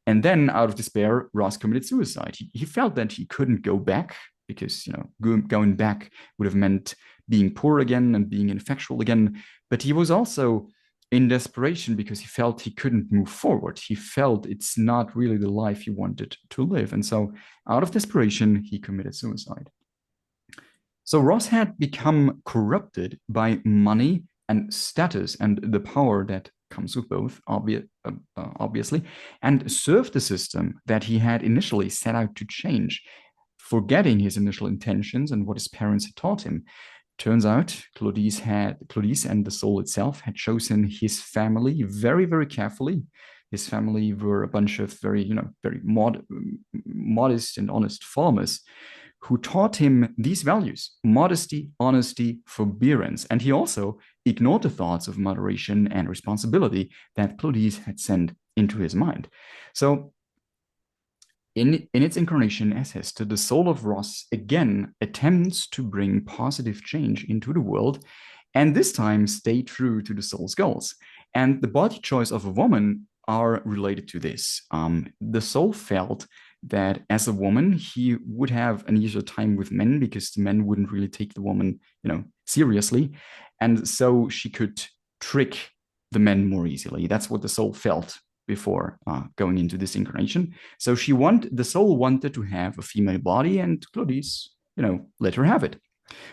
And then, out of despair, Ross committed suicide. He felt that he couldn't go back because going back would have meant being poor again and being ineffectual again. But he was also in desperation because he felt he couldn't move forward. He felt it's not really the life he wanted to live. And so, out of desperation, he committed suicide. So Ross had become corrupted by money and status and the power that comes with both, obviously, and served the system that he had initially set out to change, forgetting his initial intentions and what his parents had taught him. Turns out Claudice and the soul itself had chosen his family very, very carefully. His family were a bunch of very modest and honest farmers who taught him these values: modesty, honesty, forbearance. And he also ignored the thoughts of moderation and responsibility that Claudice had sent into his mind. So in its incarnation as Hester, the soul of Ross again attempts to bring positive change into the world, and this time stay true to the soul's goals. And the body choice of a woman are related to this. The soul felt that as a woman, he would have an easier time with men because the men wouldn't really take the woman, seriously. And so she could trick the men more easily. That's what the soul felt before going into this incarnation. So the soul wanted to have a female body, and Claudice, let her have it.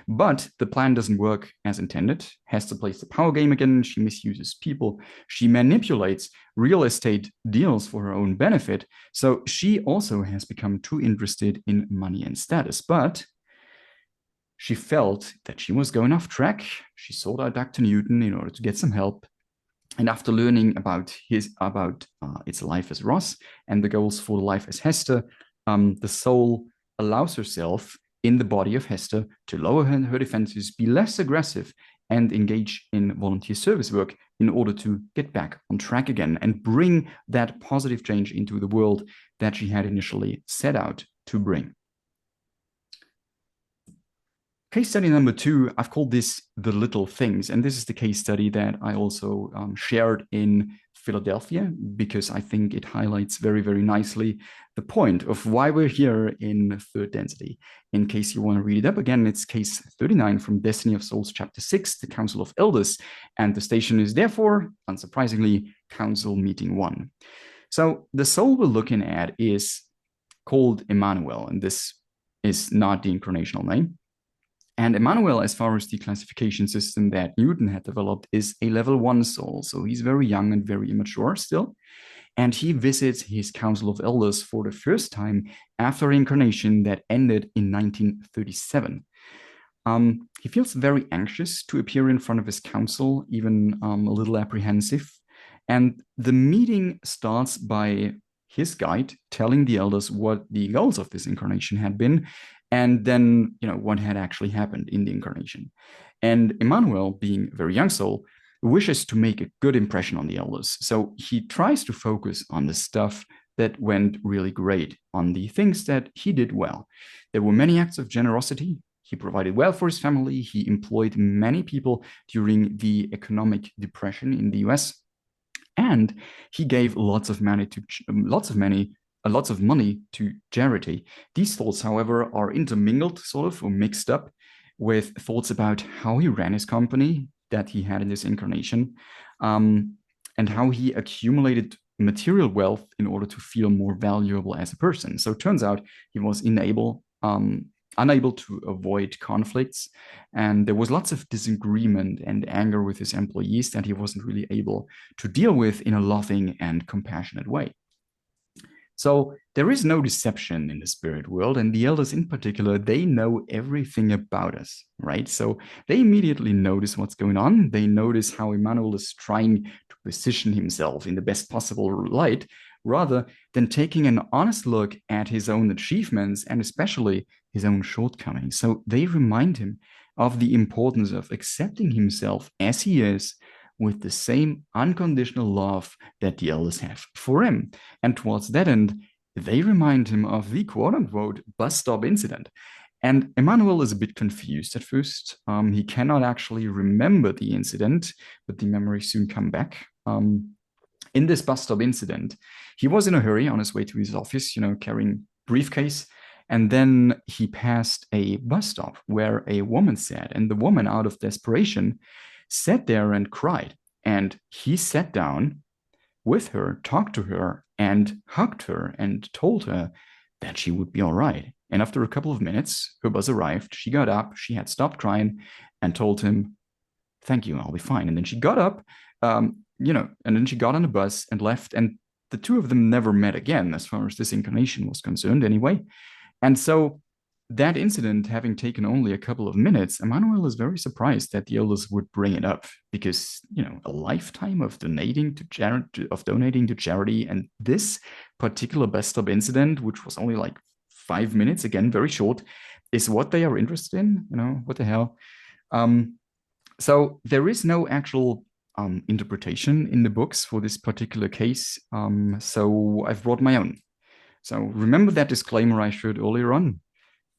But the plan doesn't work as intended. Hester plays the power game again. She misuses people. She manipulates real estate deals for her own benefit. So she also has become too interested in money and status. But she felt that she was going off track. She sought out Dr. Newton in order to get some help. And after learning about its life as Ross and the goals for life as Hester, the soul allows herself in the body of Hester to lower her defenses, be less aggressive, and engage in volunteer service work in order to get back on track again and bring that positive change into the world that she had initially set out to bring. Case study number 2, I've called this The Little Things. And this is the case study that I also shared in Philadelphia because I think it highlights very, very nicely the point of why we're here in third density. In case you want to read it up again, it's case 39 from Destiny of Souls, chapter 6, the Council of Elders. And the station is therefore, unsurprisingly, Council Meeting 1. So the soul we're looking at is called Emmanuel, and this is not the incarnational name. And Emmanuel, as far as the classification system that Newton had developed, is a level 1 soul. So he's very young and very immature still. And he visits his Council of Elders for the first time after incarnation that ended in 1937. He feels very anxious to appear in front of his council, even a little apprehensive. And the meeting starts by his guide telling the elders what the goals of this incarnation had been, and then, what had actually happened in the incarnation. And Emmanuel, being a very young soul, wishes to make a good impression on the elders. So he tries to focus on the stuff that went really great, on the things that he did well. There were many acts of generosity. He provided well for his family. He employed many people during the economic depression in the US, and he gave lots of money to charity. These thoughts, however, are intermingled, sort of, or mixed up with thoughts about how he ran his company that he had in this incarnation, and how he accumulated material wealth in order to feel more valuable as a person. So it turns out he was unable to avoid conflicts, and there was lots of disagreement and anger with his employees that he wasn't really able to deal with in a loving and compassionate way. So there is no deception in the spirit world, and the elders in particular, they know everything about us, right? So they immediately notice what's going on. They notice how Emmanuel is trying to position himself in the best possible light, rather than taking an honest look at his own achievements and especially his own shortcomings. So they remind him of the importance of accepting himself as he is, with the same unconditional love that the elders have for him. And towards that end, they remind him of the quote unquote bus stop incident. And Emmanuel is a bit confused at first. He cannot actually remember the incident, but the memories soon come back. In this bus stop incident, he was in a hurry on his way to his office, carrying briefcase. And then he passed a bus stop where a woman sat, and the woman, out of desperation, sat there and cried. And he sat down with her, talked to her, and hugged her and told her that she would be all right. And after a couple of minutes, her bus arrived. She got up, she had stopped crying, and told him, "Thank you, I'll be fine." And then she got up, and then she got on the bus and left. And the two of them never met again, as far as this incarnation was concerned, anyway. And so that incident having taken only a couple of minutes, Emmanuel is very surprised that the elders would bring it up, because a lifetime of donating to charity, and this particular bus stop incident, which was only like 5 minutes, again very short, is what they are interested in. What the hell? So there is no actual interpretation in the books for this particular case. So I've brought my own. So remember that disclaimer I showed earlier on.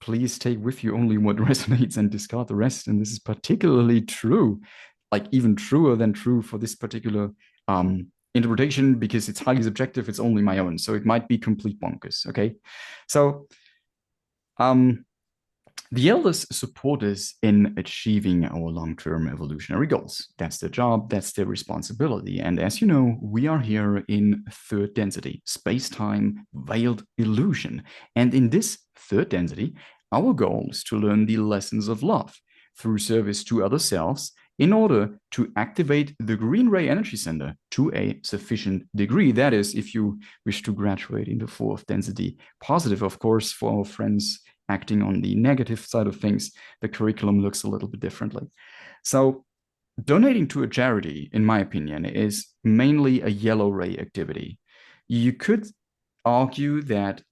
Please take with you only what resonates and discard the rest. And this is particularly true, like even truer than true for this particular interpretation, because it's highly subjective. It's only my own. So it might be complete bonkers. Okay. So the elders support us in achieving our long-term evolutionary goals. That's their job, that's their responsibility. And as you know, we are here in third density, space-time veiled illusion. And in this third density, our goal is to learn the lessons of love through service to other selves, in order to activate the green ray energy center to a sufficient degree. That is, if you wish to graduate into fourth density positive. Of course, for our friends acting on the negative side of things, the curriculum looks a little bit differently. So donating to a charity, in my opinion, is mainly a yellow ray activity. You could argue that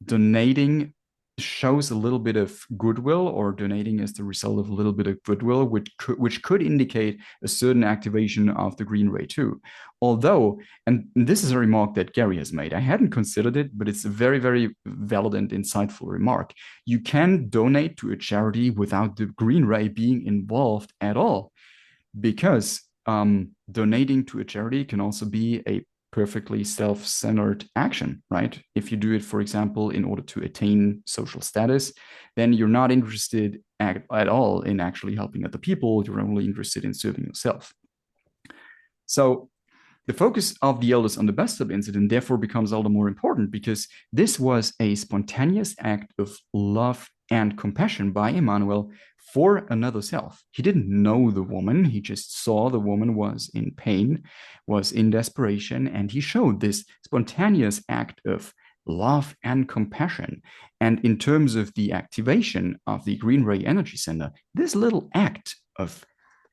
donating shows a little bit of goodwill, or donating is the result of a little bit of goodwill, which could indicate a certain activation of the green ray too. Although, and this is a remark that Gary has made, I hadn't considered it, but it's a very, very valid and insightful remark. You can donate to a charity without the green ray being involved at all, because donating to a charity can also be a perfectly self-centered action, right? If you do it, for example, in order to attain social status, then you're not interested at all in actually helping other people. You're only interested in serving yourself. So the focus of the elders on the bus stop incident therefore becomes all the more important, because this was a spontaneous act of love and compassion by Emmanuel for another self. He didn't know the woman. He just saw the woman was in pain, was in desperation, and he showed this spontaneous act of love and compassion. And in terms of the activation of the green ray energy center, this little act of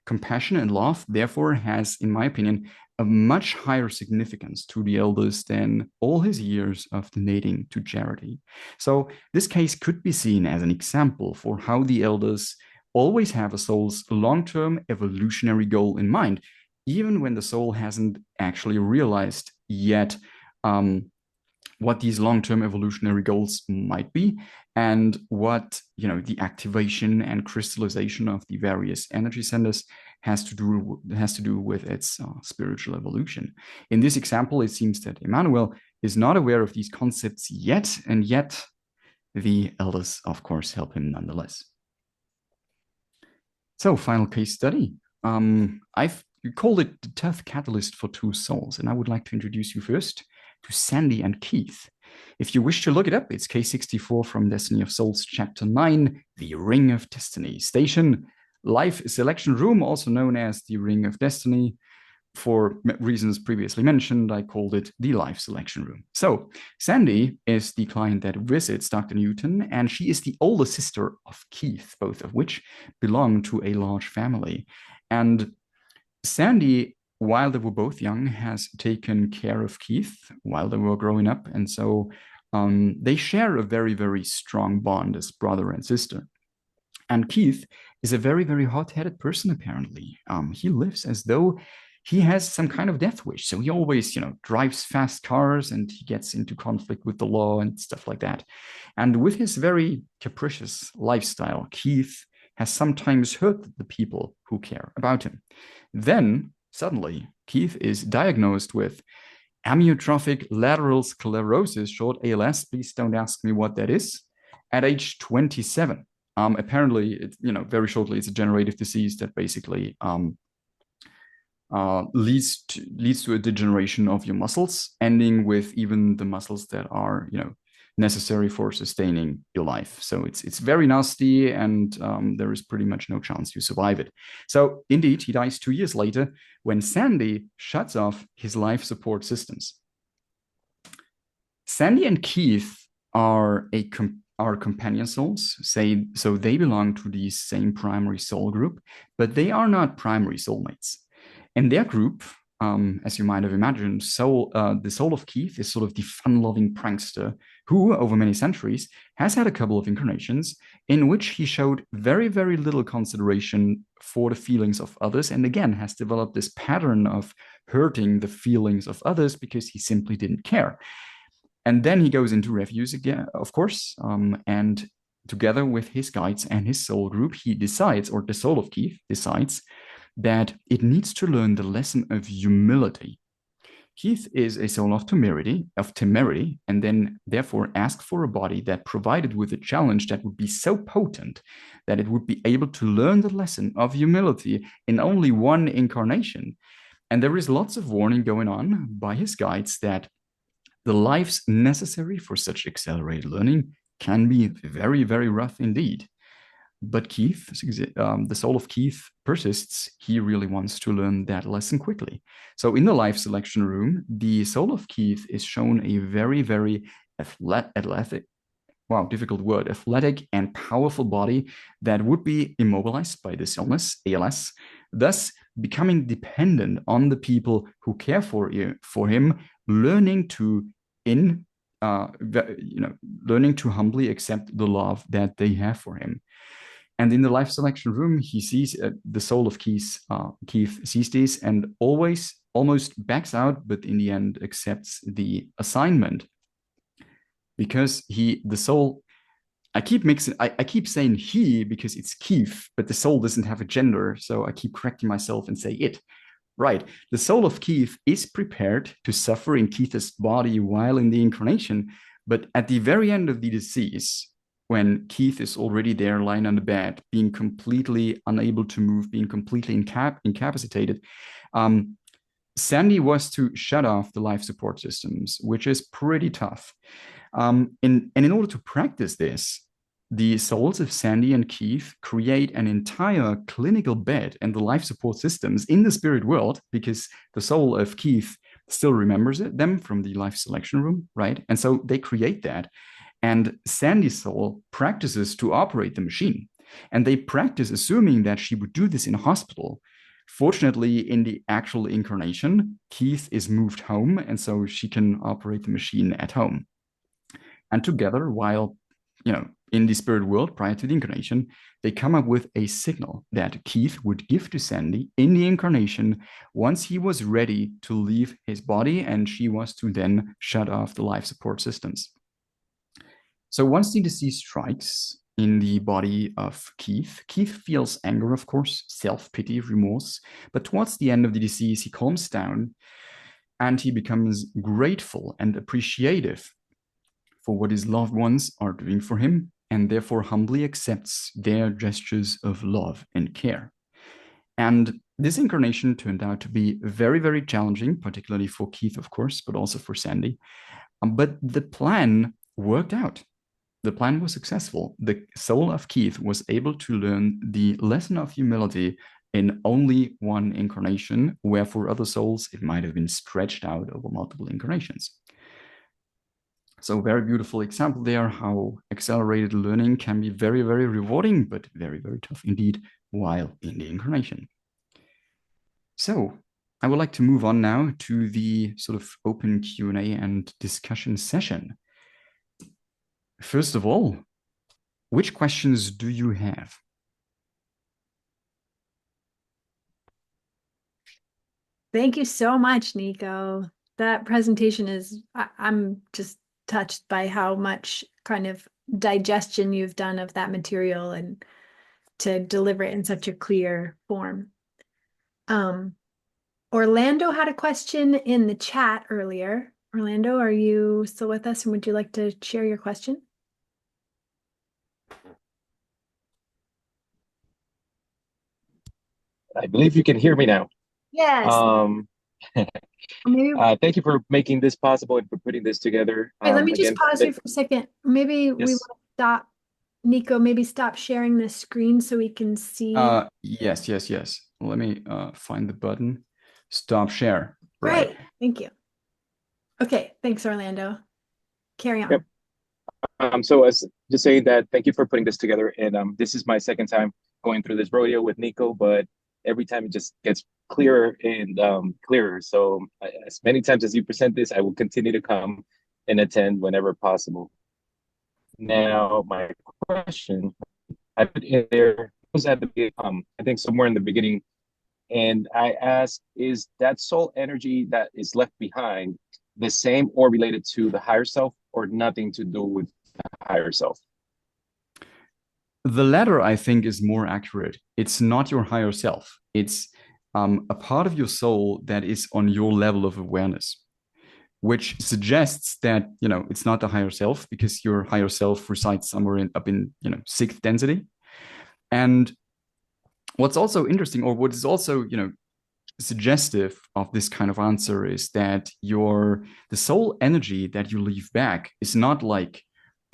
compassion and love, therefore, has, in my opinion, a much higher significance to the elders than all his years of donating to charity. So, this case could be seen as an example for how the elders always have a soul's long term evolutionary goal in mind, even when the soul hasn't actually realized yet what these long-term evolutionary goals might be, and what the activation and crystallization of the various energy centers has to do with its spiritual evolution. In this example, it seems that Emmanuel is not aware of these concepts yet, and yet the elders, of course, help him nonetheless. So, final case study. I've called it the TOTOH Catalyst for Two Souls, and I would like to introduce you first to Sandy and Keith. If you wish to look it up, it's case 64 from Destiny of Souls, chapter 9, the Ring of Destiny. Station, Life Selection Room, also known as the Ring of Destiny. For reasons previously mentioned, I called it the Life Selection Room. So, Sandy is the client that visits Dr. Newton, and she is the older sister of Keith, both of which belong to a large family. And Sandy, while they were both young, has taken care of Keith while they were growing up. And so they share a very, very strong bond as brother and sister. And Keith is a very, very hot-headed person, apparently. He lives as though he has some kind of death wish. So he always, drives fast cars, and he gets into conflict with the law and stuff like that. And with his very capricious lifestyle, Keith has sometimes hurt the people who care about him. Then, suddenly, Keith is diagnosed with amyotrophic lateral sclerosis, short ALS. Please don't ask me what that is. At age 27, apparently, very shortly, it's a degenerative disease that basically leads to a degeneration of your muscles, ending with even the muscles that are, necessary for sustaining your life. So it's very nasty, and there is pretty much no chance you survive it. So indeed, he dies 2 years later when Sandy shuts off his life support systems. Sandy and Keith are companion souls, so they belong to the same primary soul group, but they are not primary soulmates. In their group, as you might have imagined, the soul of Keith is sort of the fun-loving prankster who, over many centuries, has had a couple of incarnations in which he showed very, very little consideration for the feelings of others, and again has developed this pattern of hurting the feelings of others because he simply didn't care. And then he goes into refuse again, of course, and together with his guides and his soul group, he decides, or the soul of Keith decides, that it needs to learn the lesson of humility. Keith is a soul of temerity, and then therefore asked for a body that provided with a challenge that would be so potent that it would be able to learn the lesson of humility in only one incarnation. And there is lots of warning going on by his guides that the lives necessary for such accelerated learning can be very, very rough indeed. But Keith, the soul of Keith persists. He really wants to learn that lesson quickly. So in the life selection room, the soul of Keith is shown a very, very athletic, difficult word, athletic and powerful body that would be immobilized by this illness, ALS, thus becoming dependent on the people who care for him, learning to humbly accept the love that they have for him. And in the life selection room, he sees the soul of Keith sees this and almost backs out, but in the end accepts the assignment because I keep saying he because it's Keith, but the soul doesn't have a gender, so I keep correcting myself and say it. Right, the soul of Keith is prepared to suffer in Keith's body while in the incarnation, but at the very end of the disease, when Keith is already there lying on the bed, being completely unable to move, being completely incapacitated, Sandy was to shut off the life support systems, which is pretty tough. In order to practice this, the souls of Sandy and Keith create an entire clinical bed and the life support systems in the spirit world, because the soul of Keith still remembers them from the life selection room, right? And so they create that. And Sandy's soul practices to operate the machine. And they practice assuming that she would do this in a hospital. Fortunately, in the actual incarnation, Keith is moved home, and so she can operate the machine at home. And together, while in the spirit world prior to the incarnation, they come up with a signal that Keith would give to Sandy in the incarnation once he was ready to leave his body, and she was to then shut off the life support systems. So once the disease strikes in the body of Keith, Keith feels anger, of course, self-pity, remorse, but towards the end of the disease, he calms down and he becomes grateful and appreciative for what his loved ones are doing for him, and therefore humbly accepts their gestures of love and care. And this incarnation turned out to be very, very challenging, particularly for Keith, of course, but also for Sandy. But the plan worked out. The plan was successful. The soul of Keith was able to learn the lesson of humility in only one incarnation, where for other souls, it might have been stretched out over multiple incarnations. So very beautiful example there, how accelerated learning can be very, very rewarding, but very, very tough indeed while in the incarnation. So I would like to move on now to the sort of open Q&A and discussion session. First of all, which questions do you have? Thank you so much, Nico. That presentation I'm just touched by how much kind of digestion you've done of that material and to deliver it in such a clear form. Orlando had a question in the chat earlier. Orlando, are you still with us, and would you like to share your question? I believe you can hear me now. Yes. Maybe Thank you for making this possible and for putting this together. wait, let me just Again, pause you for a second. Maybe we yes. want to stop, Nico, maybe stop sharing the screen so we can see. Yes. Let me find the button. Stop share. Right. Thank you. Okay, thanks, Orlando. Carry on. Yep. So as just saying that, thank you for putting this together. And this is my second time going through this rodeo with Nico, but every time it just gets clearer and clearer. So as many times as you present this, I will continue to come and attend whenever possible. Now, my question, I put in there, was at the I think somewhere in the beginning, and I asked, is that soul energy that is left behind the same or related to the higher self, or nothing to do with the higher self? The latter, I think, is more accurate. It's not your higher self. It's a part of your soul that is on your level of awareness, which suggests that it's not the higher self, because your higher self resides somewhere up in sixth density. And what's also interesting, or what is also suggestive of this kind of answer, is that the soul energy that you leave back is not like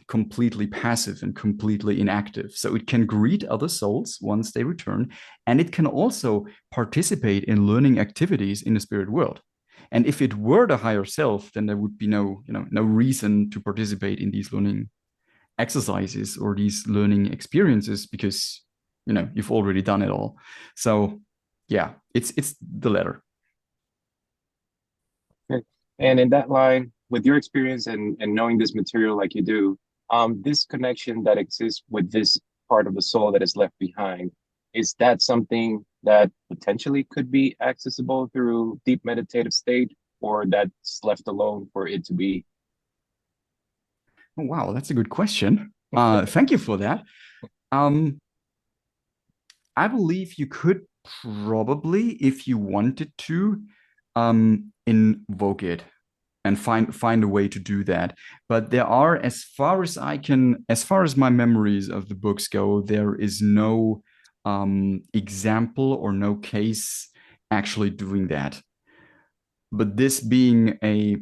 completely passive and completely inactive. So it can greet other souls once they return, and it can also participate in learning activities in the spirit world. And if it were the higher self, then there would be no reason to participate in these learning exercises or these learning experiences, because you've already done it all. So yeah, it's the latter. Okay. And in that line, with your experience and knowing this material like you do, this connection that exists with this part of the soul that is left behind, is that something that potentially could be accessible through deep meditative state, or that's left alone for it to be? Oh, wow, that's a good question. Thank you for that. I believe you could probably, if you wanted to, invoke it and find a way to do that. But there are, as far as my memories of the books go, there is no example or no case actually doing that. But this being a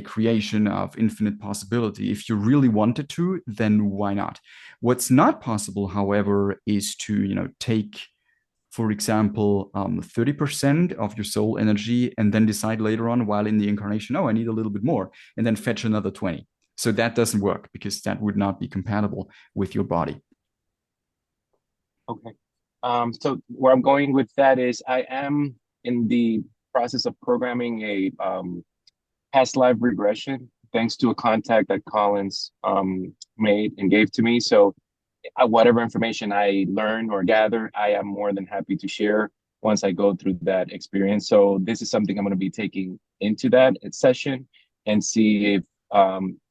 creation of infinite possibility, if you really wanted to, then why not? What's not possible, however, is to take for example, 30% of your soul energy and then decide later on while in the incarnation, oh, I need a little bit more, and then fetch another 20. So that doesn't work because that would not be compatible with your body. Okay. So where I'm going with that is I am in the process of programming a past life regression thanks to a contact that Collins made and gave to me. So whatever information I learn or gather, I am more than happy to share once I go through that experience. So this is something I'm going to be taking into that session and see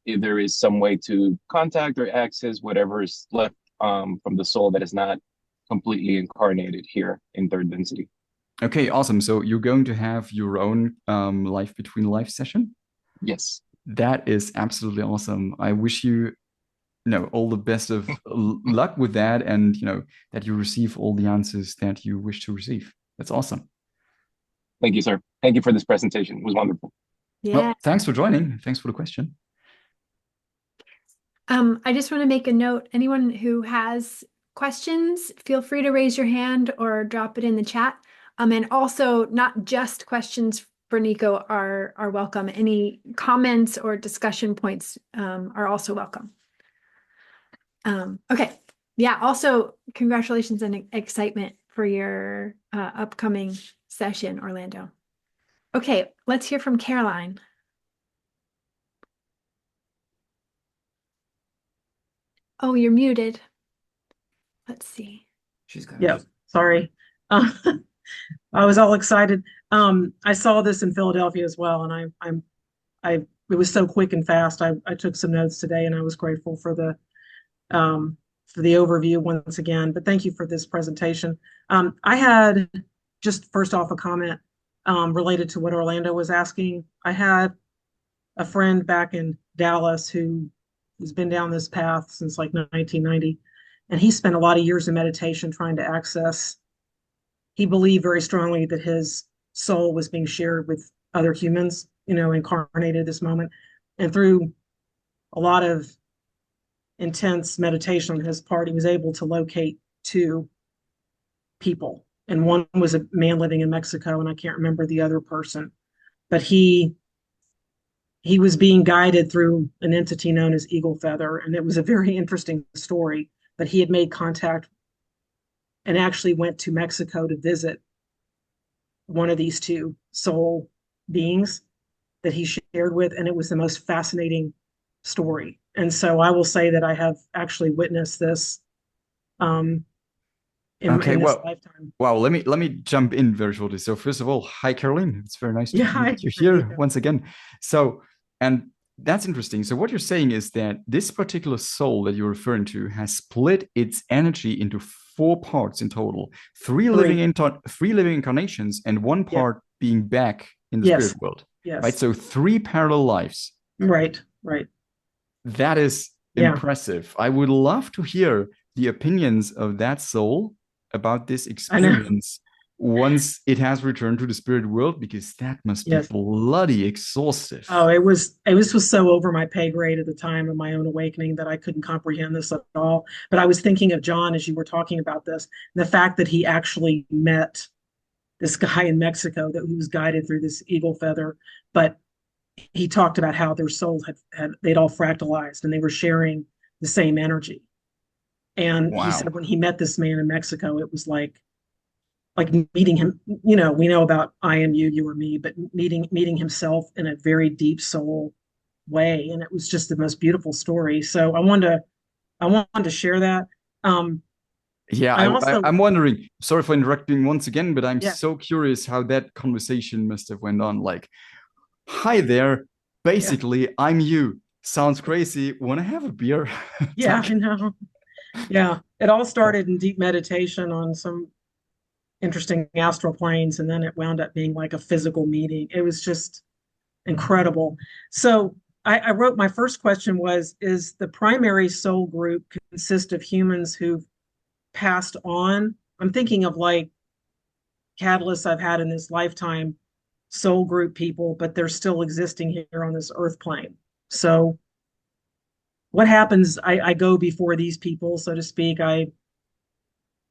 if there is some way to contact or access whatever is left from the soul that is not completely incarnated here in third density. Okay, awesome. So you're going to have your own life between life session? Yes. That is absolutely awesome. I wish you all the best of luck with that, and that you receive all the answers that you wish to receive. That's awesome. Thank you, sir. Thank you for this presentation. It was wonderful. Yeah. Well, thanks for joining. Thanks for the question. I just want to make a note. Anyone who has questions, feel free to raise your hand or drop it in the chat. And also not just questions for Nico are welcome. Any comments or discussion points are also welcome. Okay. Yeah. Also, congratulations and excitement for your upcoming session, Orlando. Okay, let's hear from Caroline. Oh, you're muted. Let's see. She's got. Yeah, sorry. I was all excited. I saw this in Philadelphia as well, and it was so quick and fast. I took some notes today, and I was grateful for the overview once again. But thank you for this presentation. I had just first off a comment related to what Orlando was asking. I had a friend back in Dallas who's been down this path since like 1990, and he spent a lot of years in meditation trying to access. He believed very strongly that his soul was being shared with other humans, incarnated at this moment. And through a lot of intense meditation on his part, he was able to locate two people. And one was a man living in Mexico, and I can't remember the other person. But he was being guided through an entity known as Eagle Feather. And it was a very interesting story. But he had made contact and actually went to Mexico to visit one of these two soul beings that he shared with, and it was the most fascinating story. And so I will say that I have actually witnessed this in this lifetime. Wow, let me jump in very shortly. So first of all, hi Caroline. It's very nice to meet you here once again. So, and that's interesting. So what you're saying is that this particular soul that you're referring to has split its energy into 4 parts in total, three living incarnations, and one part being back in the spirit world. Yes. Right. So 3 parallel lives. Right. That is impressive. I would love to hear the opinions of that soul about this experience once it has returned to the spirit world, because that must be bloody exhaustive. Oh, it was so over my pay grade at the time of my own awakening that I couldn't comprehend this at all. But I was thinking of John as you were talking about this, the fact that he actually met this guy in Mexico that he was guided through this eagle feather, but he talked about how their souls they'd all fractalized and they were sharing the same energy. And he said when he met this man in Mexico, it was like meeting him. We know about I am you, you are me, but meeting himself in a very deep soul way, and it was just the most beautiful story. So I wanted to share that. I'm wondering. Sorry for interrupting once again, but I'm so curious how that conversation must have went on. Like, hi there. Basically, I'm you. Sounds crazy. Want to have a beer? Yeah, I know. Yeah, it all started in deep meditation on some interesting astral planes, and then it wound up being like a physical meeting. It was just incredible. So I wrote, my first question was, is the primary soul group consist of humans who've passed on? I'm thinking of like catalysts I've had in this lifetime, soul group people, but they're still existing here on this earth plane. So what happens? I go before these people, so to speak. I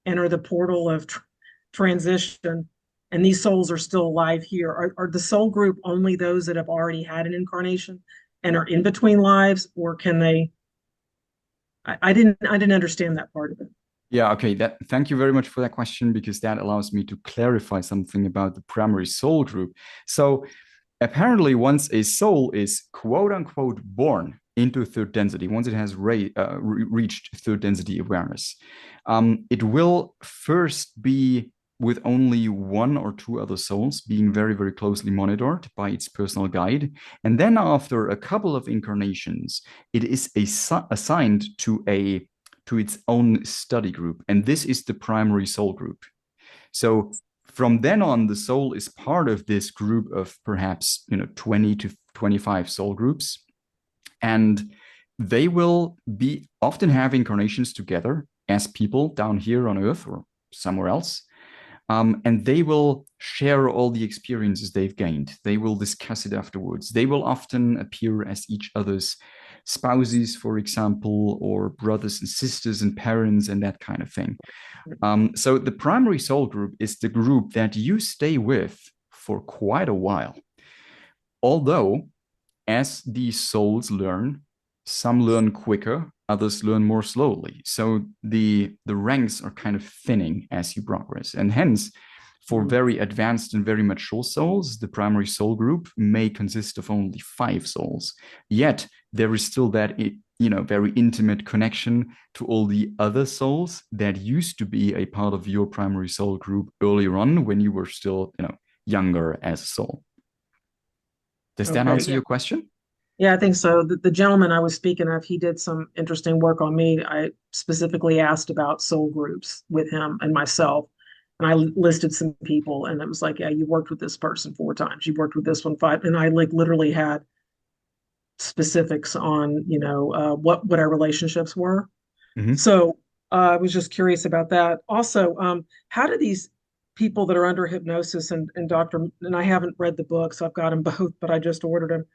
enter the portal of transition and these souls are still alive here, are the soul group only those that have already had an incarnation and are in between lives, or can they? I didn't understand that part of it. Yeah, okay. Thank you very much for that question, because that allows me to clarify something about the primary soul group. So apparently, once a soul is quote unquote born into third density, once it has reached third density awareness, it will first be with only one or two other souls, being very, very closely monitored by its personal guide. And then after a couple of incarnations, it is assigned to its own study group. And this is the primary soul group. So from then on, the soul is part of this group of perhaps 20 to 25 soul groups. And they will be often have incarnations together as people down here on Earth or somewhere else. And they will share all the experiences they've gained. They will discuss it afterwards. They will often appear as each other's spouses, for example, or brothers and sisters and parents and that kind of thing. So the primary soul group is the group that you stay with for quite a while. Although, as these souls learn, some learn quicker, others learn more slowly. So the ranks are kind of thinning as you progress. And hence, for very advanced and very mature souls, the primary soul group may consist of only 5 souls. Yet there is still that very intimate connection to all the other souls that used to be a part of your primary soul group earlier on when you were still younger as a soul. Does that answer your question? Yeah, I think so. The gentleman I was speaking of, he did some interesting work on me. I specifically asked about soul groups with him and myself. And I listed some people, and it was like, yeah, you worked with this person 4 times. You worked with this one 5. And I like literally had specifics on, what our relationships were. Mm-hmm. So I was just curious about that. Also, how do these people that are under hypnosis and Dr. and I haven't read the book, so I've got them both, but I just ordered them.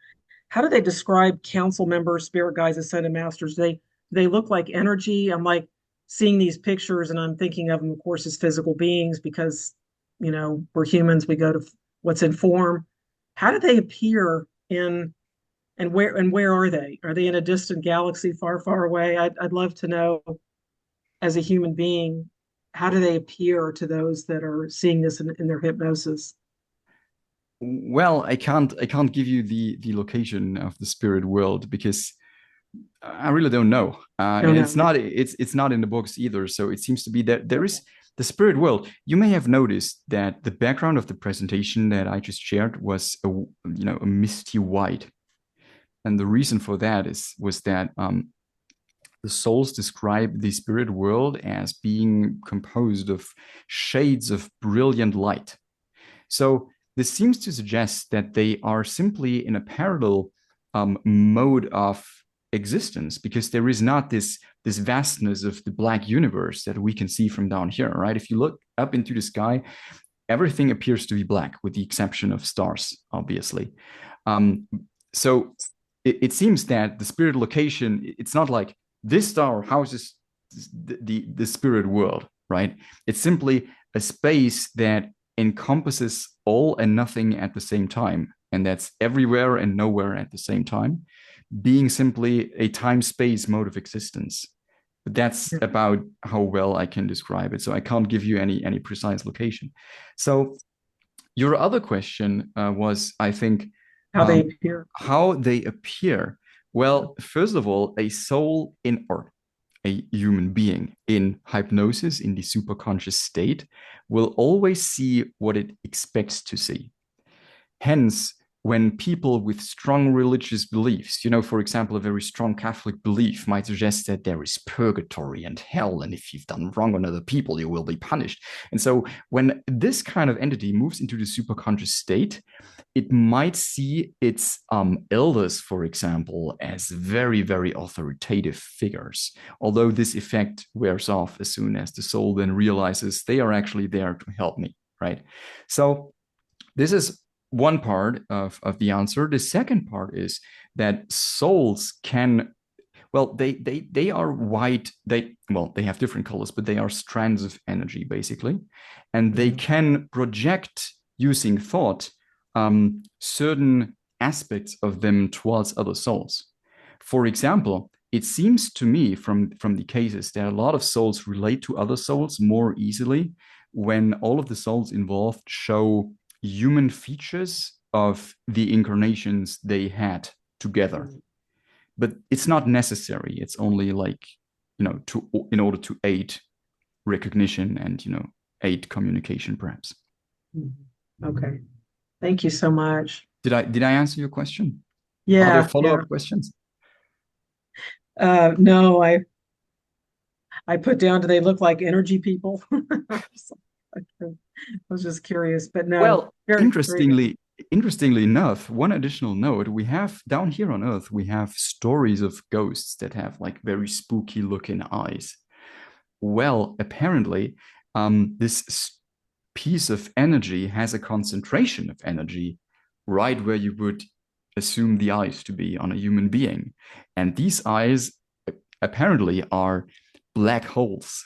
How do they describe council members, spirit guides, ascended masters? They look like energy. I'm like seeing these pictures and I'm thinking of them, of course, as physical beings because, we're humans. We go to what's in form. How do they appear and where are they? Are they in a distant galaxy far, far away? I'd love to know as a human being, how do they appear to those that are seeing this in their hypnosis? Well, I can't give you the location of the spirit world because I really don't know. And it's not in the books either. So it seems to be that there is the spirit world. You may have noticed that the background of the presentation that I just shared was a misty white, and the reason for that was that the souls describe the spirit world as being composed of shades of brilliant light. So this seems to suggest that they are simply in a parallel mode of existence, because there is not this vastness of the black universe that we can see from down here, right? If you look up into the sky, everything appears to be black with the exception of stars, obviously. So it seems that the spirit location, it's not like this star houses the spirit world, right? It's simply a space that encompasses all and nothing at the same time. And that's everywhere and nowhere at the same time, being simply a time-space mode of existence. But that's about how well I can describe it. So I can't give you any precise location. So your other question was, I think, how they appear. How they appear. Well, first of all, a soul or a human being in hypnosis, in the superconscious state, will always see what it expects to see. Hence, when people with strong religious beliefs, for example, a very strong Catholic belief might suggest that there is purgatory and hell, and if you've done wrong on other people, you will be punished. And so when this kind of entity moves into the superconscious state, it might see its elders, for example, as very, very authoritative figures, although this effect wears off as soon as the soul then realizes they are actually there to help me, right? So this is one part of the answer. The second part is that souls can, Well, they are white. They have different colors, but they are strands of energy basically, and they can project using thought certain aspects of them towards other souls. For example, it seems to me from the cases that a lot of souls relate to other souls more easily when all of the souls involved show human features of the incarnations they had together. But it's not necessary. It's only like, in order to aid recognition and, aid communication, perhaps. Okay. Thank you so much. Did I answer your question? Yeah. Are there follow-up questions? No, I put down, do they look like energy people? I was just curious, but no. Well, very interestingly enough, one additional note, we have down here on Earth, we have stories of ghosts that have like very spooky looking eyes. Well, apparently, this piece of energy has a concentration of energy right where you would assume the eyes to be on a human being. And these eyes apparently are black holes,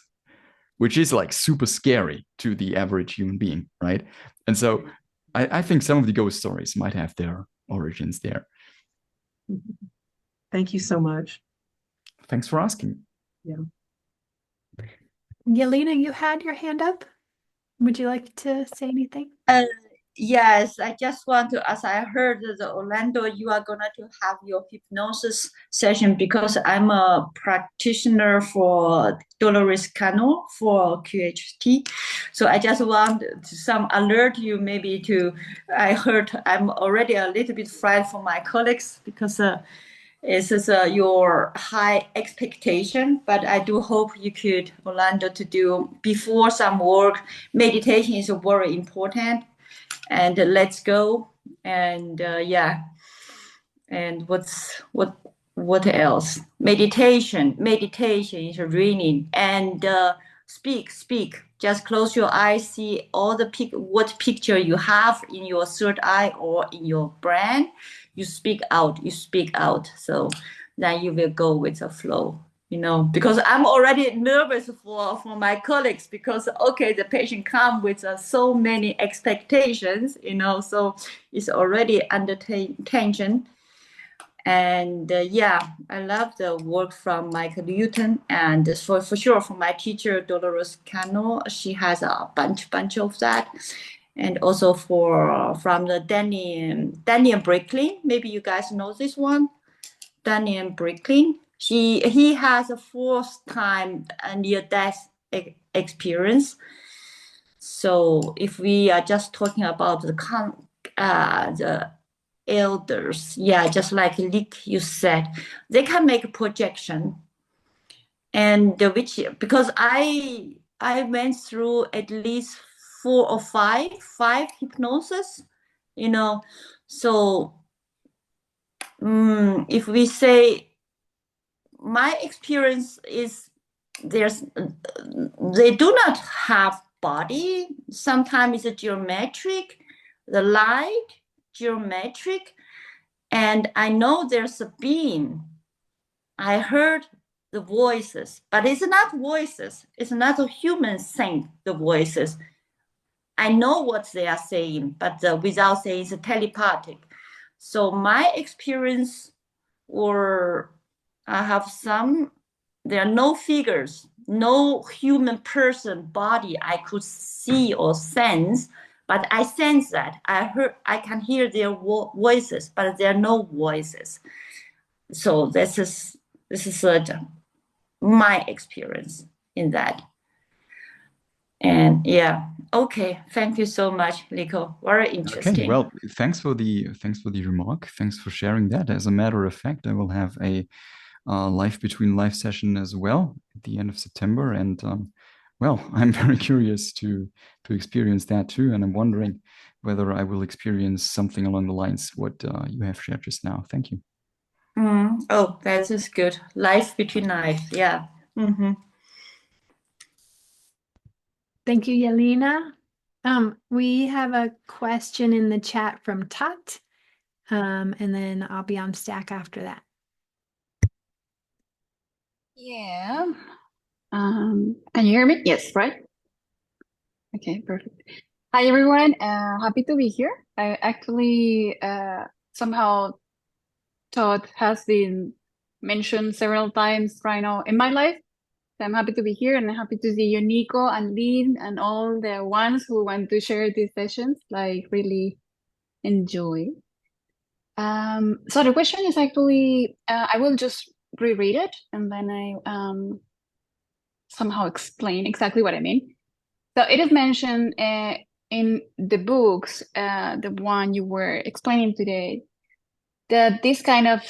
which is like super scary to the average human being, right? And so I think some of the ghost stories might have their origins there. Thank you so much. Thanks for asking. Yeah. Yelena, you had your hand up. Would you like to say anything? Yes, I just want to, as I heard the Orlando, you are going to have your hypnosis session because I'm a practitioner for Dolores Cano for QHT. So I just want some alert you maybe to, I heard I'm already a little bit frightened for my colleagues because this is your high expectation, but I do hope you could, Orlando, to do before some work. Meditation is very important. And let's go. And yeah. And what else? Meditation is reading and speak. Just close your eyes, see all the what picture you have in your third eye or in your brain. You speak out. So then you will go with the flow. Because I'm already nervous for my colleagues because, okay, the patient come with so many expectations, so it's already under tension. And yeah, I love the work from Michael Newton, and for sure from my teacher, Dolores Cano, she has a bunch of that. And also from the Daniel Bricklin, maybe you guys know this one, Daniel Bricklin. He has a fourth time near-death experience. So if we are just talking about the elders, just like Nick, you said, they can make a projection, and because I went through at least 4 or 5 hypnosis, so if we say my experience is they do not have body. Sometimes it's geometric, the light geometric, and I know there's a being. I heard the voices, but it's not voices. It's not a human saying the voices. I know what they are saying, but without saying it's telepathic. So my experience, or I have there are no figures, no human person body I could see or sense, but I sense that. I can hear their voices, but there are no voices. So this is my experience in that. And yeah, okay, thank you so much, Nico. Very interesting. Okay, well, thanks for the remark. Thanks for sharing that. As a matter of fact, I will have a Life Between Life session as well at the end of September, and well, I'm very curious to experience that too, and I'm wondering whether I will experience something along the lines what you have shared just now. Thank you. Oh, that is good. Life Between Life, yeah. Thank you, Yelena. We have a question in the chat from Tut, and then I'll be on stack after that. Yeah. Can you hear me? Yes, right? Okay, perfect. Hi, everyone. Happy to be here. I actually somehow thought has been mentioned several times right now in my life. So I'm happy to be here and I'm happy to see you, Nico and Lynn, and all the ones who want to share these sessions. Like, really enjoy. So the question is actually, I will just reread it and then I somehow explain exactly what I mean. So it is mentioned in the books, the one you were explaining today, that this kind of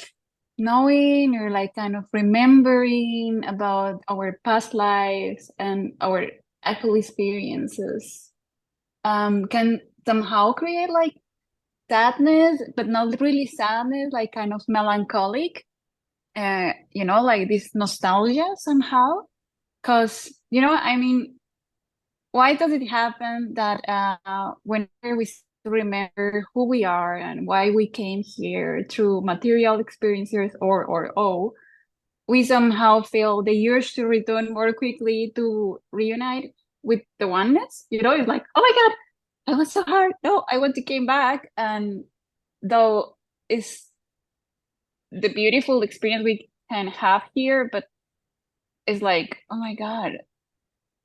knowing or like kind of remembering about our past lives and our actual experiences can somehow create like sadness, but not really sadness, like kind of melancholic, like this nostalgia somehow. Because, I mean, why does it happen that whenever we remember who we are and why we came here through material experiences or all, we somehow feel the urge to return more quickly to reunite with the oneness? It's like, oh my God, that was so hard. No, I want to came back. And though it's the beautiful experience we can have here, but it's like, oh my God,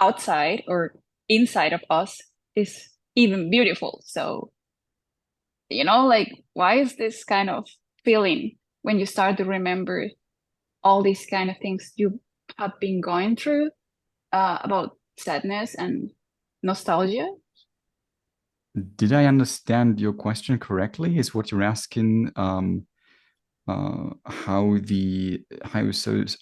outside or inside of us is even beautiful. So, like, why is this kind of feeling when you start to remember all these kind of things you have been going through about sadness and nostalgia? Did I understand your question correctly? Is what you're asking how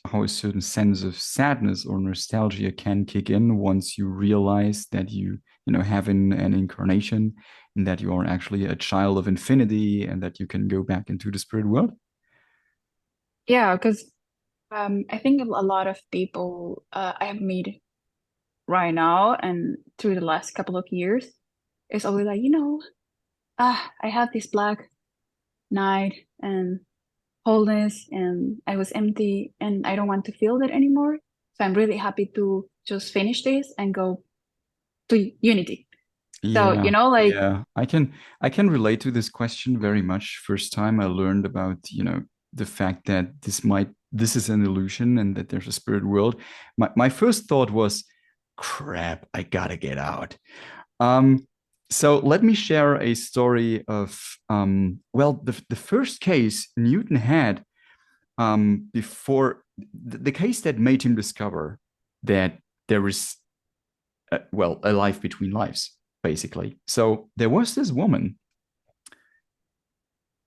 how a certain sense of sadness or nostalgia can kick in once you realize that you have an incarnation and that you are actually a child of infinity and that you can go back into the spirit world? Yeah, because I think a lot of people I have met right now and through the last couple of years is always like, I have this black night and wholeness and I was empty and I don't want to feel that anymore. So I'm really happy to just finish this and go to unity. So, Yeah, like, yeah. I can relate to this question very much. First time I learned about, the fact that this is an illusion and that there's a spirit world. My first thought was, crap, I gotta get out. Um, so let me share a story of the first case Newton had before the case that made him discover that there is a life between lives, basically. So there was this woman,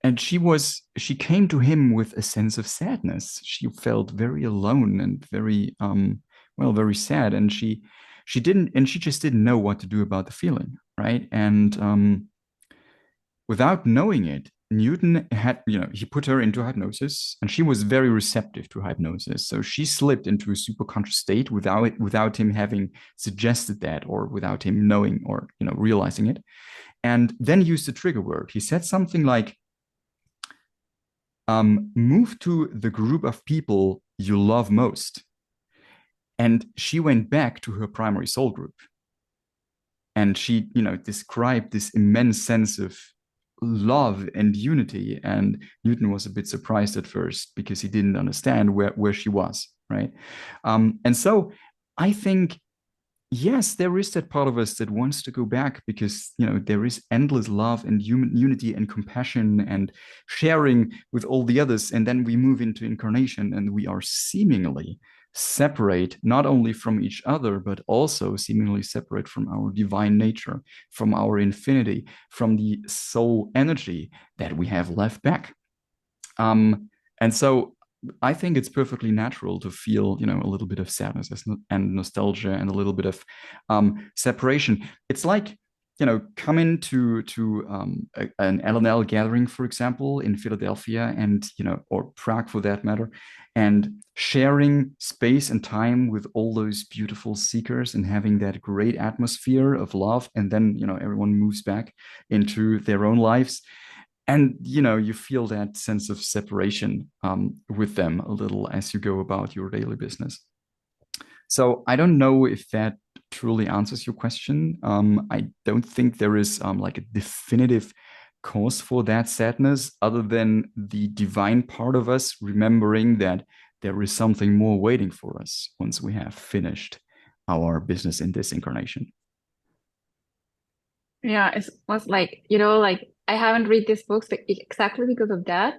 and she came to him with a sense of sadness. She felt very alone and very very sad, and she just didn't know what to do about the feeling, right? And without knowing it, Newton had, he put her into hypnosis, and she was very receptive to hypnosis. So she slipped into a superconscious state without him having suggested that, or without him knowing or realizing it. And then used a trigger word. He said something like, "Move to the group of people you love most." And she went back to her primary soul group, and she described this immense sense of love and unity. And Newton was a bit surprised at first because he didn't understand where she was, right? And so I think, yes, there is that part of us that wants to go back, because there is endless love and human unity and compassion and sharing with all the others. And then we move into incarnation and we are seemingly separate, not only from each other, but also seemingly separate from our divine nature, from our infinity, from the soul energy that we have left back. And so I think it's perfectly natural to feel, a little bit of sadness and nostalgia and a little bit of separation. It's like, coming to an LNL gathering, for example, in Philadelphia, and or Prague for that matter, and sharing space and time with all those beautiful seekers and having that great atmosphere of love, and then everyone moves back into their own lives. and you feel that sense of separation with them a little as you go about your daily business. So I don't know if that truly answers your question. I don't think there is like a definitive cause for that sadness other than the divine part of us remembering that there is something more waiting for us once we have finished our business in this incarnation. Yeah, it was like, like I haven't read these books exactly because of that.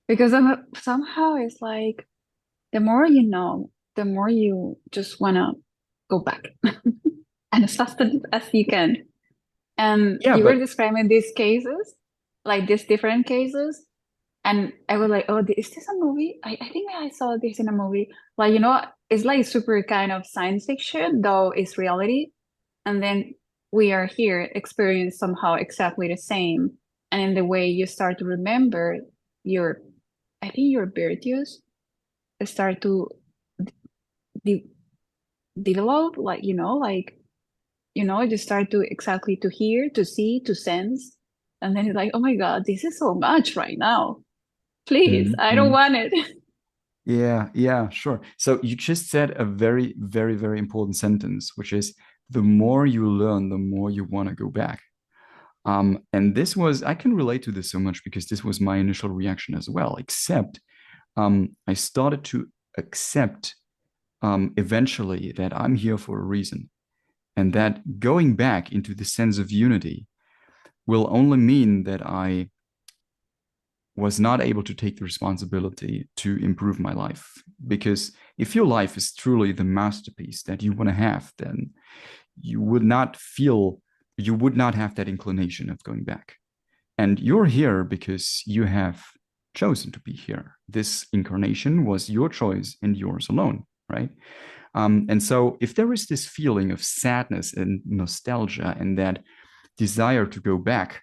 Because somehow it's like the more you know, the more you just want to go back and as fast as you can. And Yeah, you were but describing these cases, like these different cases. And I was like, oh, is this a movie? I think I saw this in a movie. Like, it's like super kind of science fiction, though it's reality. And then we are here experience somehow exactly the same. And in the way you start to remember your, I think your virtues start to de develop, like, you start to exactly to hear, to see, to sense. And then it's like, oh my God, this is so much right now. Please, I don't Mhm. want it. Yeah, sure. So you just said a very, very, very important sentence, which is the more you learn, the more you want to go back. And this was, I can relate to this so much because this was my initial reaction as well, except I started to accept eventually that I'm here for a reason and that going back into the sense of unity will only mean that I was not able to take the responsibility to improve my life. Because if your life is truly the masterpiece that you want to have, then you would not have that inclination of going back. And you're here because you have chosen to be here. This incarnation was your choice and yours alone, right? And so if there is this feeling of sadness and nostalgia and that desire to go back,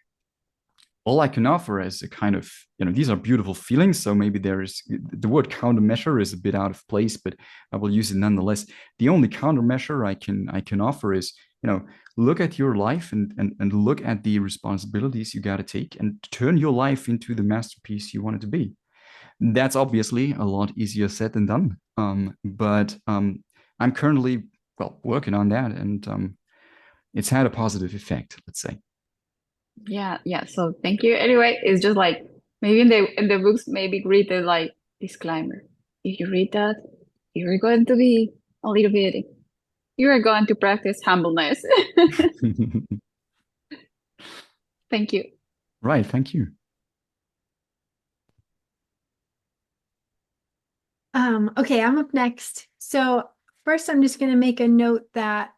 all I can offer is a kind of, these are beautiful feelings. So maybe the word countermeasure is a bit out of place, but I will use it nonetheless. The only countermeasure I can offer is, look at your life and look at the responsibilities you got to take and turn your life into the masterpiece you want it to be. That's obviously a lot easier said than done. But I'm currently, working on that, and it's had a positive effect, let's say. Yeah. So thank you. Anyway, it's just like maybe in the books, maybe read the like disclaimer. If you read that, you're going to be a little bit, you are going to practice humbleness. Thank you. Right, thank you. Okay, I'm up next. So first, I'm just going to make a note that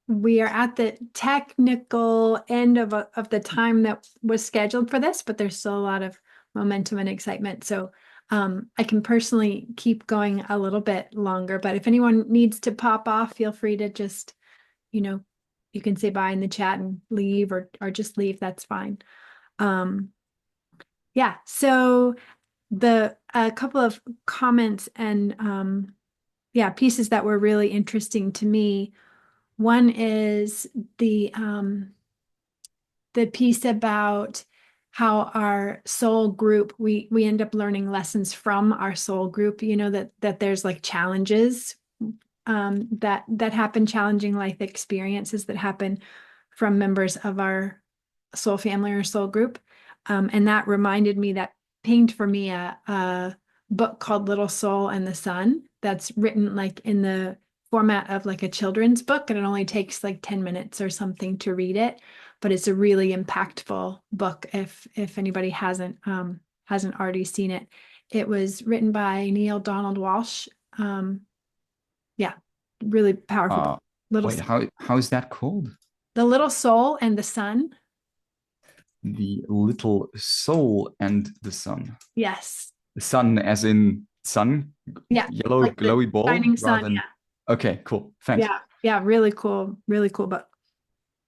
we are at the technical end of the time that was scheduled for this, but there's still a lot of momentum and excitement. So I can personally keep going a little bit longer, but if anyone needs to pop off, feel free to just, you can say bye in the chat and leave or just leave. That's fine. Yeah, so a couple of comments and pieces that were really interesting to me. One is the piece about how our soul group, we end up learning lessons from our soul group, that there's like challenges that happen, challenging life experiences that happen from members of our soul family or soul group. And that reminded me, that pinged for me a book called Little Soul and the Sun that's written like in the format of like a children's book, and it only takes like 10 minutes or something to read it, but it's a really impactful book if anybody hasn't already seen it. It was written by Neil Donald Walsh. Yeah, really powerful. Wait, how is that called? The Little Soul and the Sun. The Little Soul and the Sun. Yes. The sun as in sun? Yeah. Yellow Like the glowy ball? shining Rather sun, than... yeah. Okay, cool. Thanks. Yeah, really cool book.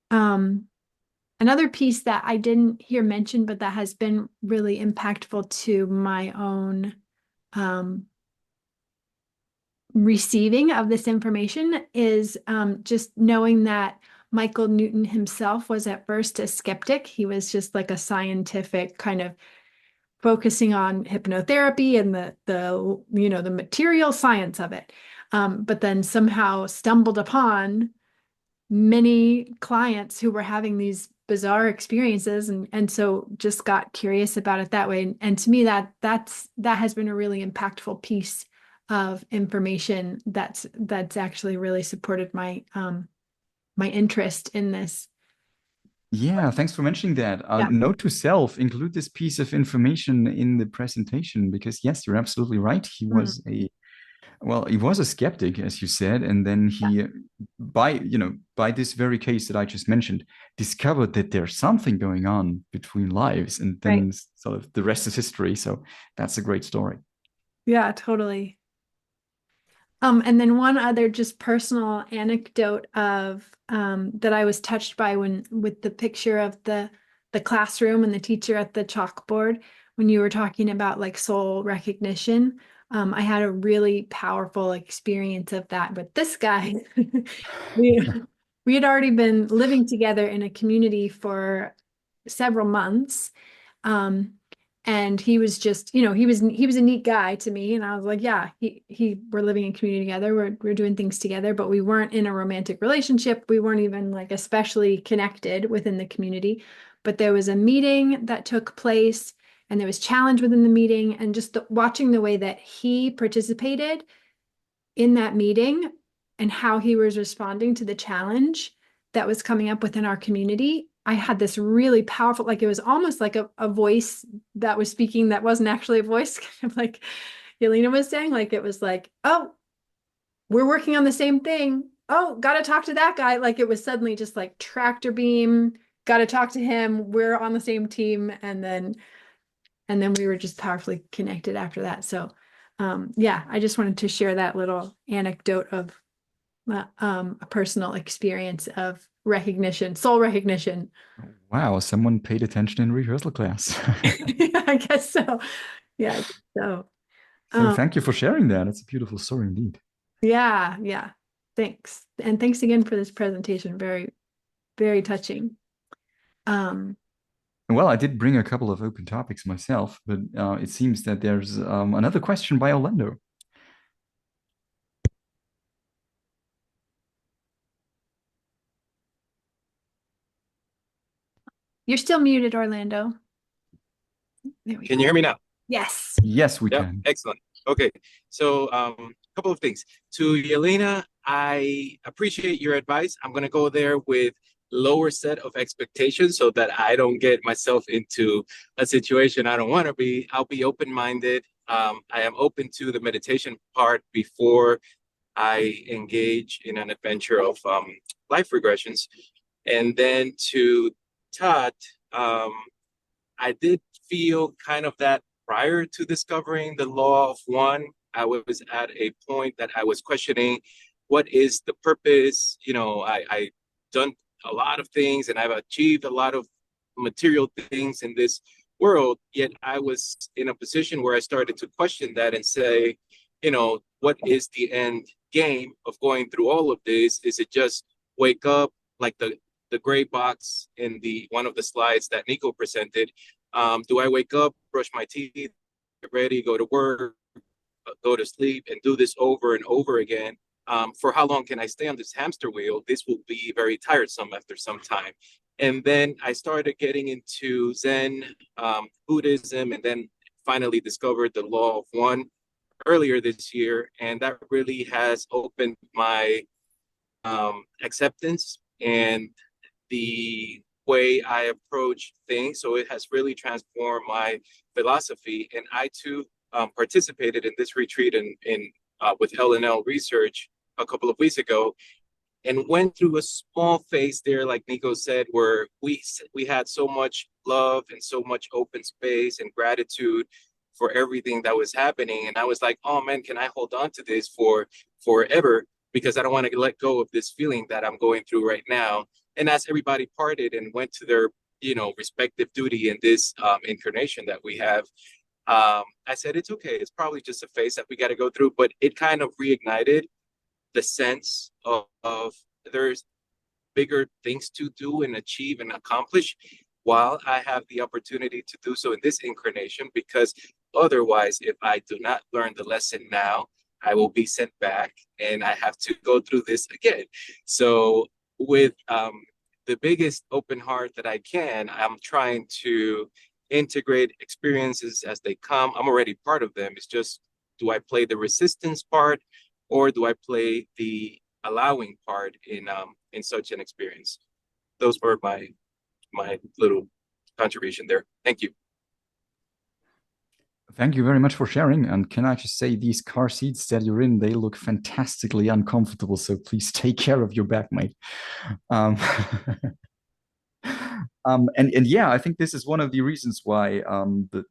Another piece that I didn't hear mentioned, but that has been really impactful to my own receiving of this information is just knowing that Michael Newton himself was at first a skeptic. He was just like a scientific kind of focusing on hypnotherapy and the material science of it. But then somehow stumbled upon many clients who were having these bizarre experiences, and so just got curious about it that way. And to me, that has been a really impactful piece of information that's actually really supported my my interest in this. Yeah, thanks for mentioning that. Yeah. Note to self, include this piece of information in the presentation, because yes, you're absolutely right. He was he was a skeptic, as you said, and then he, by this very case that I just mentioned, discovered that there's something going on between lives, and then Right. sort of the rest is history. So that's a great story. Yeah, totally. And then one other just personal anecdote of that I was touched by with the picture of the classroom and the teacher at the chalkboard when you were talking about like soul recognition. I had a really powerful experience of that with this guy. We we had already been living together in a community for several months. Um, and he was just, he was a neat guy to me. And I was like, yeah, we're living in community together. We're doing things together, but we weren't in a romantic relationship. We weren't even like especially connected within the community. But there was a meeting that took place and there was challenge within the meeting, and just watching the way that he participated in that meeting and how he was responding to the challenge that was coming up within our community. I had this really powerful, like it was almost like a voice that was speaking that wasn't actually a voice, kind of like Yelena was saying, like it was like, oh, we're working on the same thing. Oh, got to talk to that guy. Like it was suddenly just like tractor beam, got to talk to him. We're on the same team. And then we were just powerfully connected after that. So yeah, I just wanted to share that little anecdote of a personal experience of recognition, soul recognition. Wow, someone paid attention in rehearsal class. Yeah, I guess so. Yeah, I guess so. So thank you for sharing that. It's a beautiful story indeed. Yeah. Thanks. And thanks again for this presentation. Very, very touching. Well, I did bring a couple of open topics myself, but it seems that there's another question by Orlando. You're still muted, Orlando. There we Can go. you hear me now? Yes. Yes, we Yep, can. excellent. Okay, so a couple of things. To Yelena, I appreciate your advice. I'm going to go there with lower set of expectations so that I don't get myself into a situation I don't want to be. I'll be open-minded. I am open to the meditation part before I engage in an adventure of life regressions. And then to Todd, I did feel kind of that prior to discovering the law of one. I was at a point that I was questioning what is the purpose. I done a lot of things and I've achieved a lot of material things in this world, yet I was in a position where I started to question that and say, what is the end game of going through all of this? Is it just wake up like the gray box in the one of the slides that Nico presented? Do I wake up, brush my teeth, get ready, go to work, go to sleep, and do this over and over again? For how long can I stay on this hamster wheel? This will be very tiresome after some time. And then I started getting into Zen, Buddhism, and then finally discovered the law of one earlier this year. And that really has opened my acceptance and the way I approach things. So it has really transformed my philosophy. And I too participated in this retreat in with LNL research a couple of weeks ago, and went through a small phase there, like Nico said, where we had so much love and so much open space and gratitude for everything that was happening. And I was like, oh man, can I hold on to this for forever? Because I don't want to let go of this feeling that I'm going through right now. And as everybody parted and went to their, respective duty in this incarnation that we have, I said, it's okay. It's probably just a phase that we got to go through. But it kind of reignited the sense of there's bigger things to do and achieve and accomplish while I have the opportunity to do so in this incarnation, because otherwise, if I do not learn the lesson now, I will be sent back and I have to go through this again. So with the biggest open heart that I can, I'm trying to integrate experiences as they come. I'm already part of them. It's just, do I play the resistance part, or do I play the allowing part in such an experience? Those were my little contribution there. Thank you. Thank you very much for sharing. And can I just say, these car seats that you're in, they look fantastically uncomfortable. So please take care of your back, mate. And yeah, I think this is one of the reasons why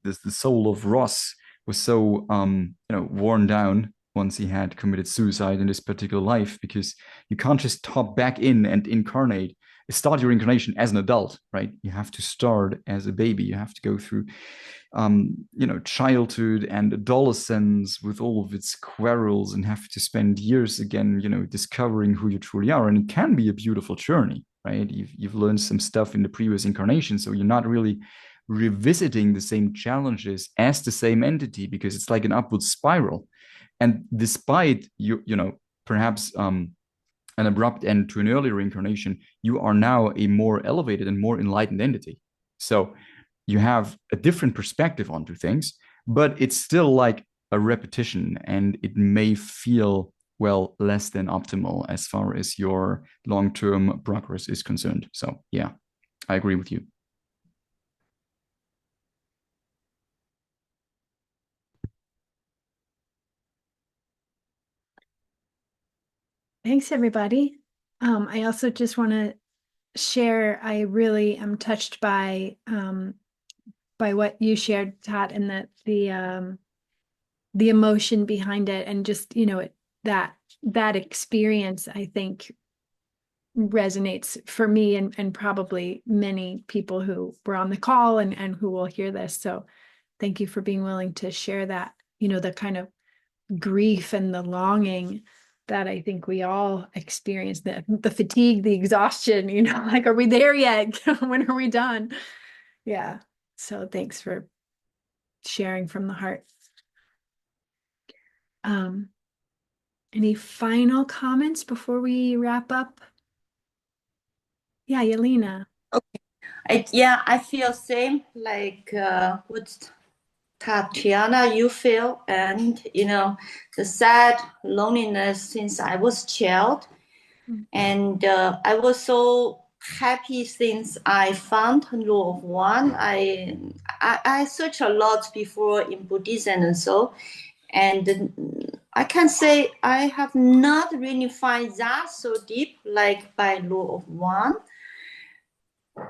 the soul of Ross was so worn down once he had committed suicide in this particular life, because you can't just hop back in and start your incarnation as an adult, right? You have to start as a baby. You have to go through childhood and adolescence with all of its quarrels, and have to spend years again, discovering who you truly are. And it can be a beautiful journey, right? You've learned some stuff in the previous incarnation, so you're not really revisiting the same challenges as the same entity, because it's like an upward spiral. And despite perhaps an abrupt end to an earlier incarnation, you are now a more elevated and more enlightened entity. So you have a different perspective onto things, but it's still like a repetition, and it may feel, well, less than optimal as far as your long-term progress is concerned. So yeah, I agree with you. Thanks, everybody. I also just want to share, I really am touched by what you shared, Tot, and the emotion behind it, and just that experience, I think, resonates for me and probably many people who were on the call and who will hear this. So thank you for being willing to share that, the kind of grief and the longing that I think we all experience, the fatigue, the exhaustion, like, are we there yet? When are we done? Yeah. So thanks for sharing from the heart. Any final comments before we wrap up? Yeah, Yelena. Okay. I feel same like what Tatiana you feel, and the sad loneliness since I was child. And I was so happy since I found Law of One. I searched a lot before in Buddhism and so, and I can say I have not really find that so deep like by Law of One.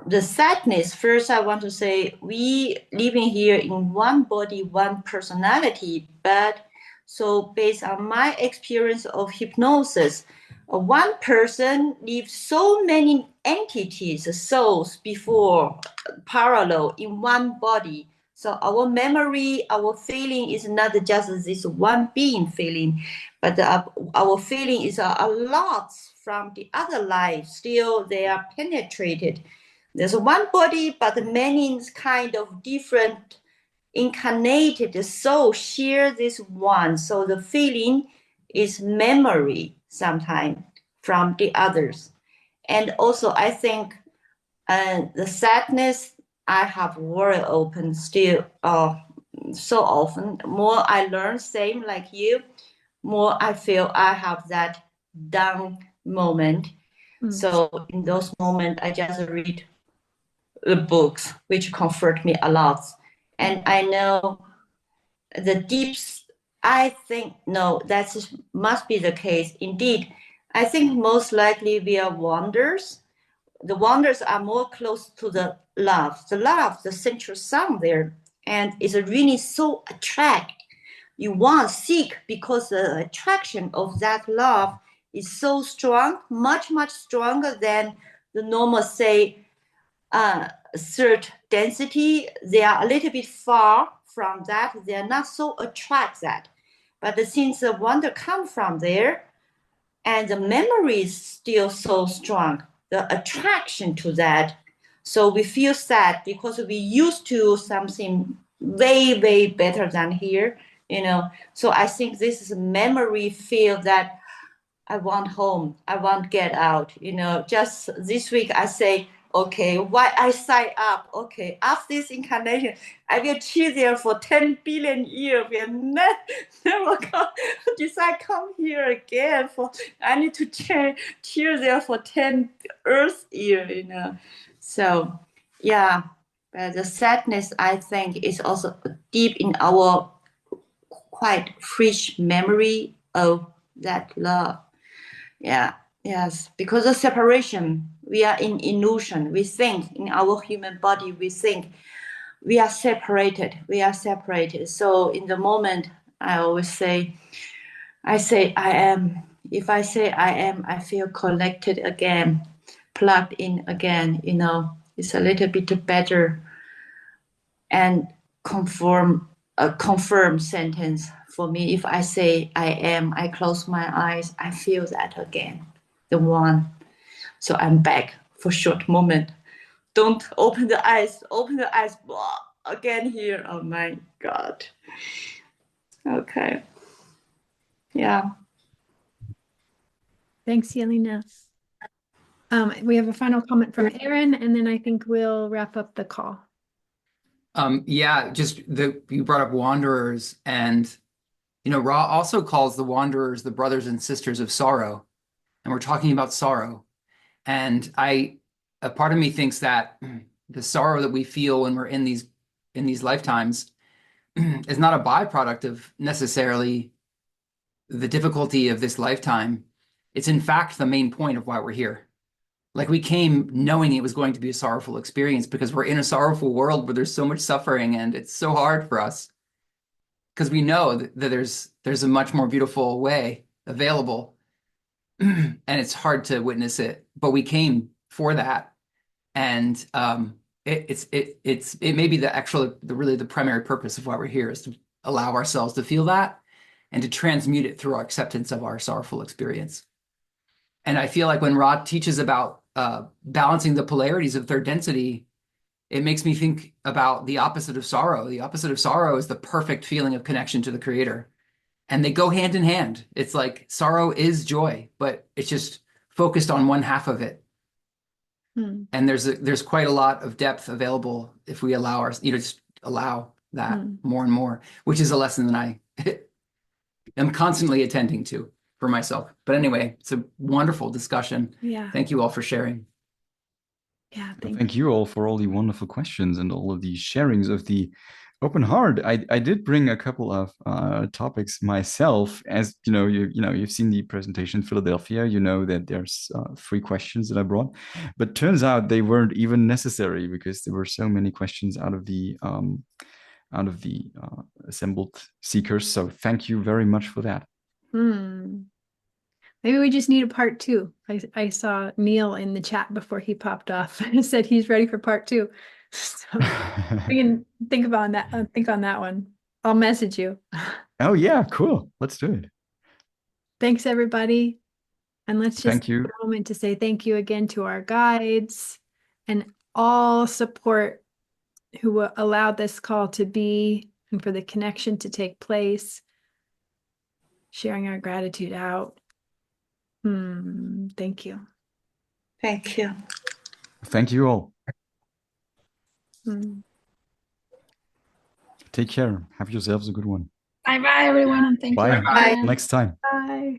The sadness, first I want to say, we living here in one body, one personality, but so based on my experience of hypnosis, one person lives so many entities, souls before parallel in one body. So our memory, our feeling is not just this one being feeling, but our feeling is a lot from the other life. Still, they are penetrated. There's one body, but many kind of different incarnated soul share this one. So the feeling is memory sometimes from the others. And also, I think the sadness, I have very open still so often. More I learn, same like you, more I feel I have that down moment. So in those moments, I just read the books, which comfort me a lot. And I know the deeps, I think, no, that must be the case. Indeed, I think most likely we are wonders. The wonders are more close to the love, the central sound there. And it's really so attract. You want seek because the attraction of that love is so strong, much, much stronger than the normal, say, third density. They are a little bit far from that. They are not so attract that. But since the wonder come from there, and the memory is still so strong, the attraction to that. So we feel sad because we used to something way, way better than here, you know. So I think this is a memory feel that I want home. I want get out. You know, just this week I say, okay, why I sign up? Okay, after this incarnation, I will chill there for 10 billion years. Will never come, decide come here again. For I need to chill there for 10 Earth year. You know, so yeah. But the sadness I think is also deep in our quite fresh memory of that love. Yeah, yes, because of separation, we are in illusion. We think in our human body, we think we are separated. We are separated. So in the moment, I always say, I say I am. If I say I am, I feel connected again, plugged in again. You know, it's a little bit better and a confirm sentence for me. If I say I am, I close my eyes, I feel that again, the one. So I'm back for short moment. Don't open the eyes, blah, again here. Oh my God. Okay. Yeah. Thanks, Yelena. We have a final comment from Aaron, and then I think we'll wrap up the call. Yeah, you brought up wanderers, and Ra also calls the wanderers the brothers and sisters of sorrow, and we're talking about sorrow. And a part of me thinks that the sorrow that we feel when we're in these lifetimes is not a byproduct of necessarily the difficulty of this lifetime. It's in fact the main point of why we're here. Like, we came knowing it was going to be a sorrowful experience because we're in a sorrowful world where there's so much suffering, and it's so hard for us because we know that there's a much more beautiful way available, and it's hard to witness it. But we came for that, and it may be really the primary purpose of why we're here is to allow ourselves to feel that and to transmute it through our acceptance of our sorrowful experience. And I feel like when Ra teaches about balancing the polarities of third density, it makes me think about the opposite of sorrow. The opposite of sorrow is the perfect feeling of connection to the Creator. And they go hand in hand. It's like sorrow is joy, but it's just focused on one half of it. And there's quite a lot of depth available if we allow just allow that more and more, which is a lesson that I am constantly attending to for myself. But anyway, it's a wonderful discussion. Yeah. Thank you all for sharing. Yeah, thank you all for all the wonderful questions and all of the sharings of the open heart. I did bring a couple of topics myself. As you've seen the presentation in Philadelphia. You know that there's 3 questions that I brought, but turns out they weren't even necessary because there were so many questions out of the assembled seekers. So thank you very much for that. Maybe we just need a part 2. I saw Neil in the chat before he popped off and said he's ready for part 2. So we can think on that one. I'll message you. Oh yeah, cool. Let's do it. Thanks, everybody. And let's just take a moment to say thank you again to our guides and all support who allowed this call to be and for the connection to take place. Sharing our gratitude out. Thank you. Thank you. Thank you all. Take care. Have yourselves a good one. Bye bye, everyone, and thank you. Bye. Again. Next time. Bye.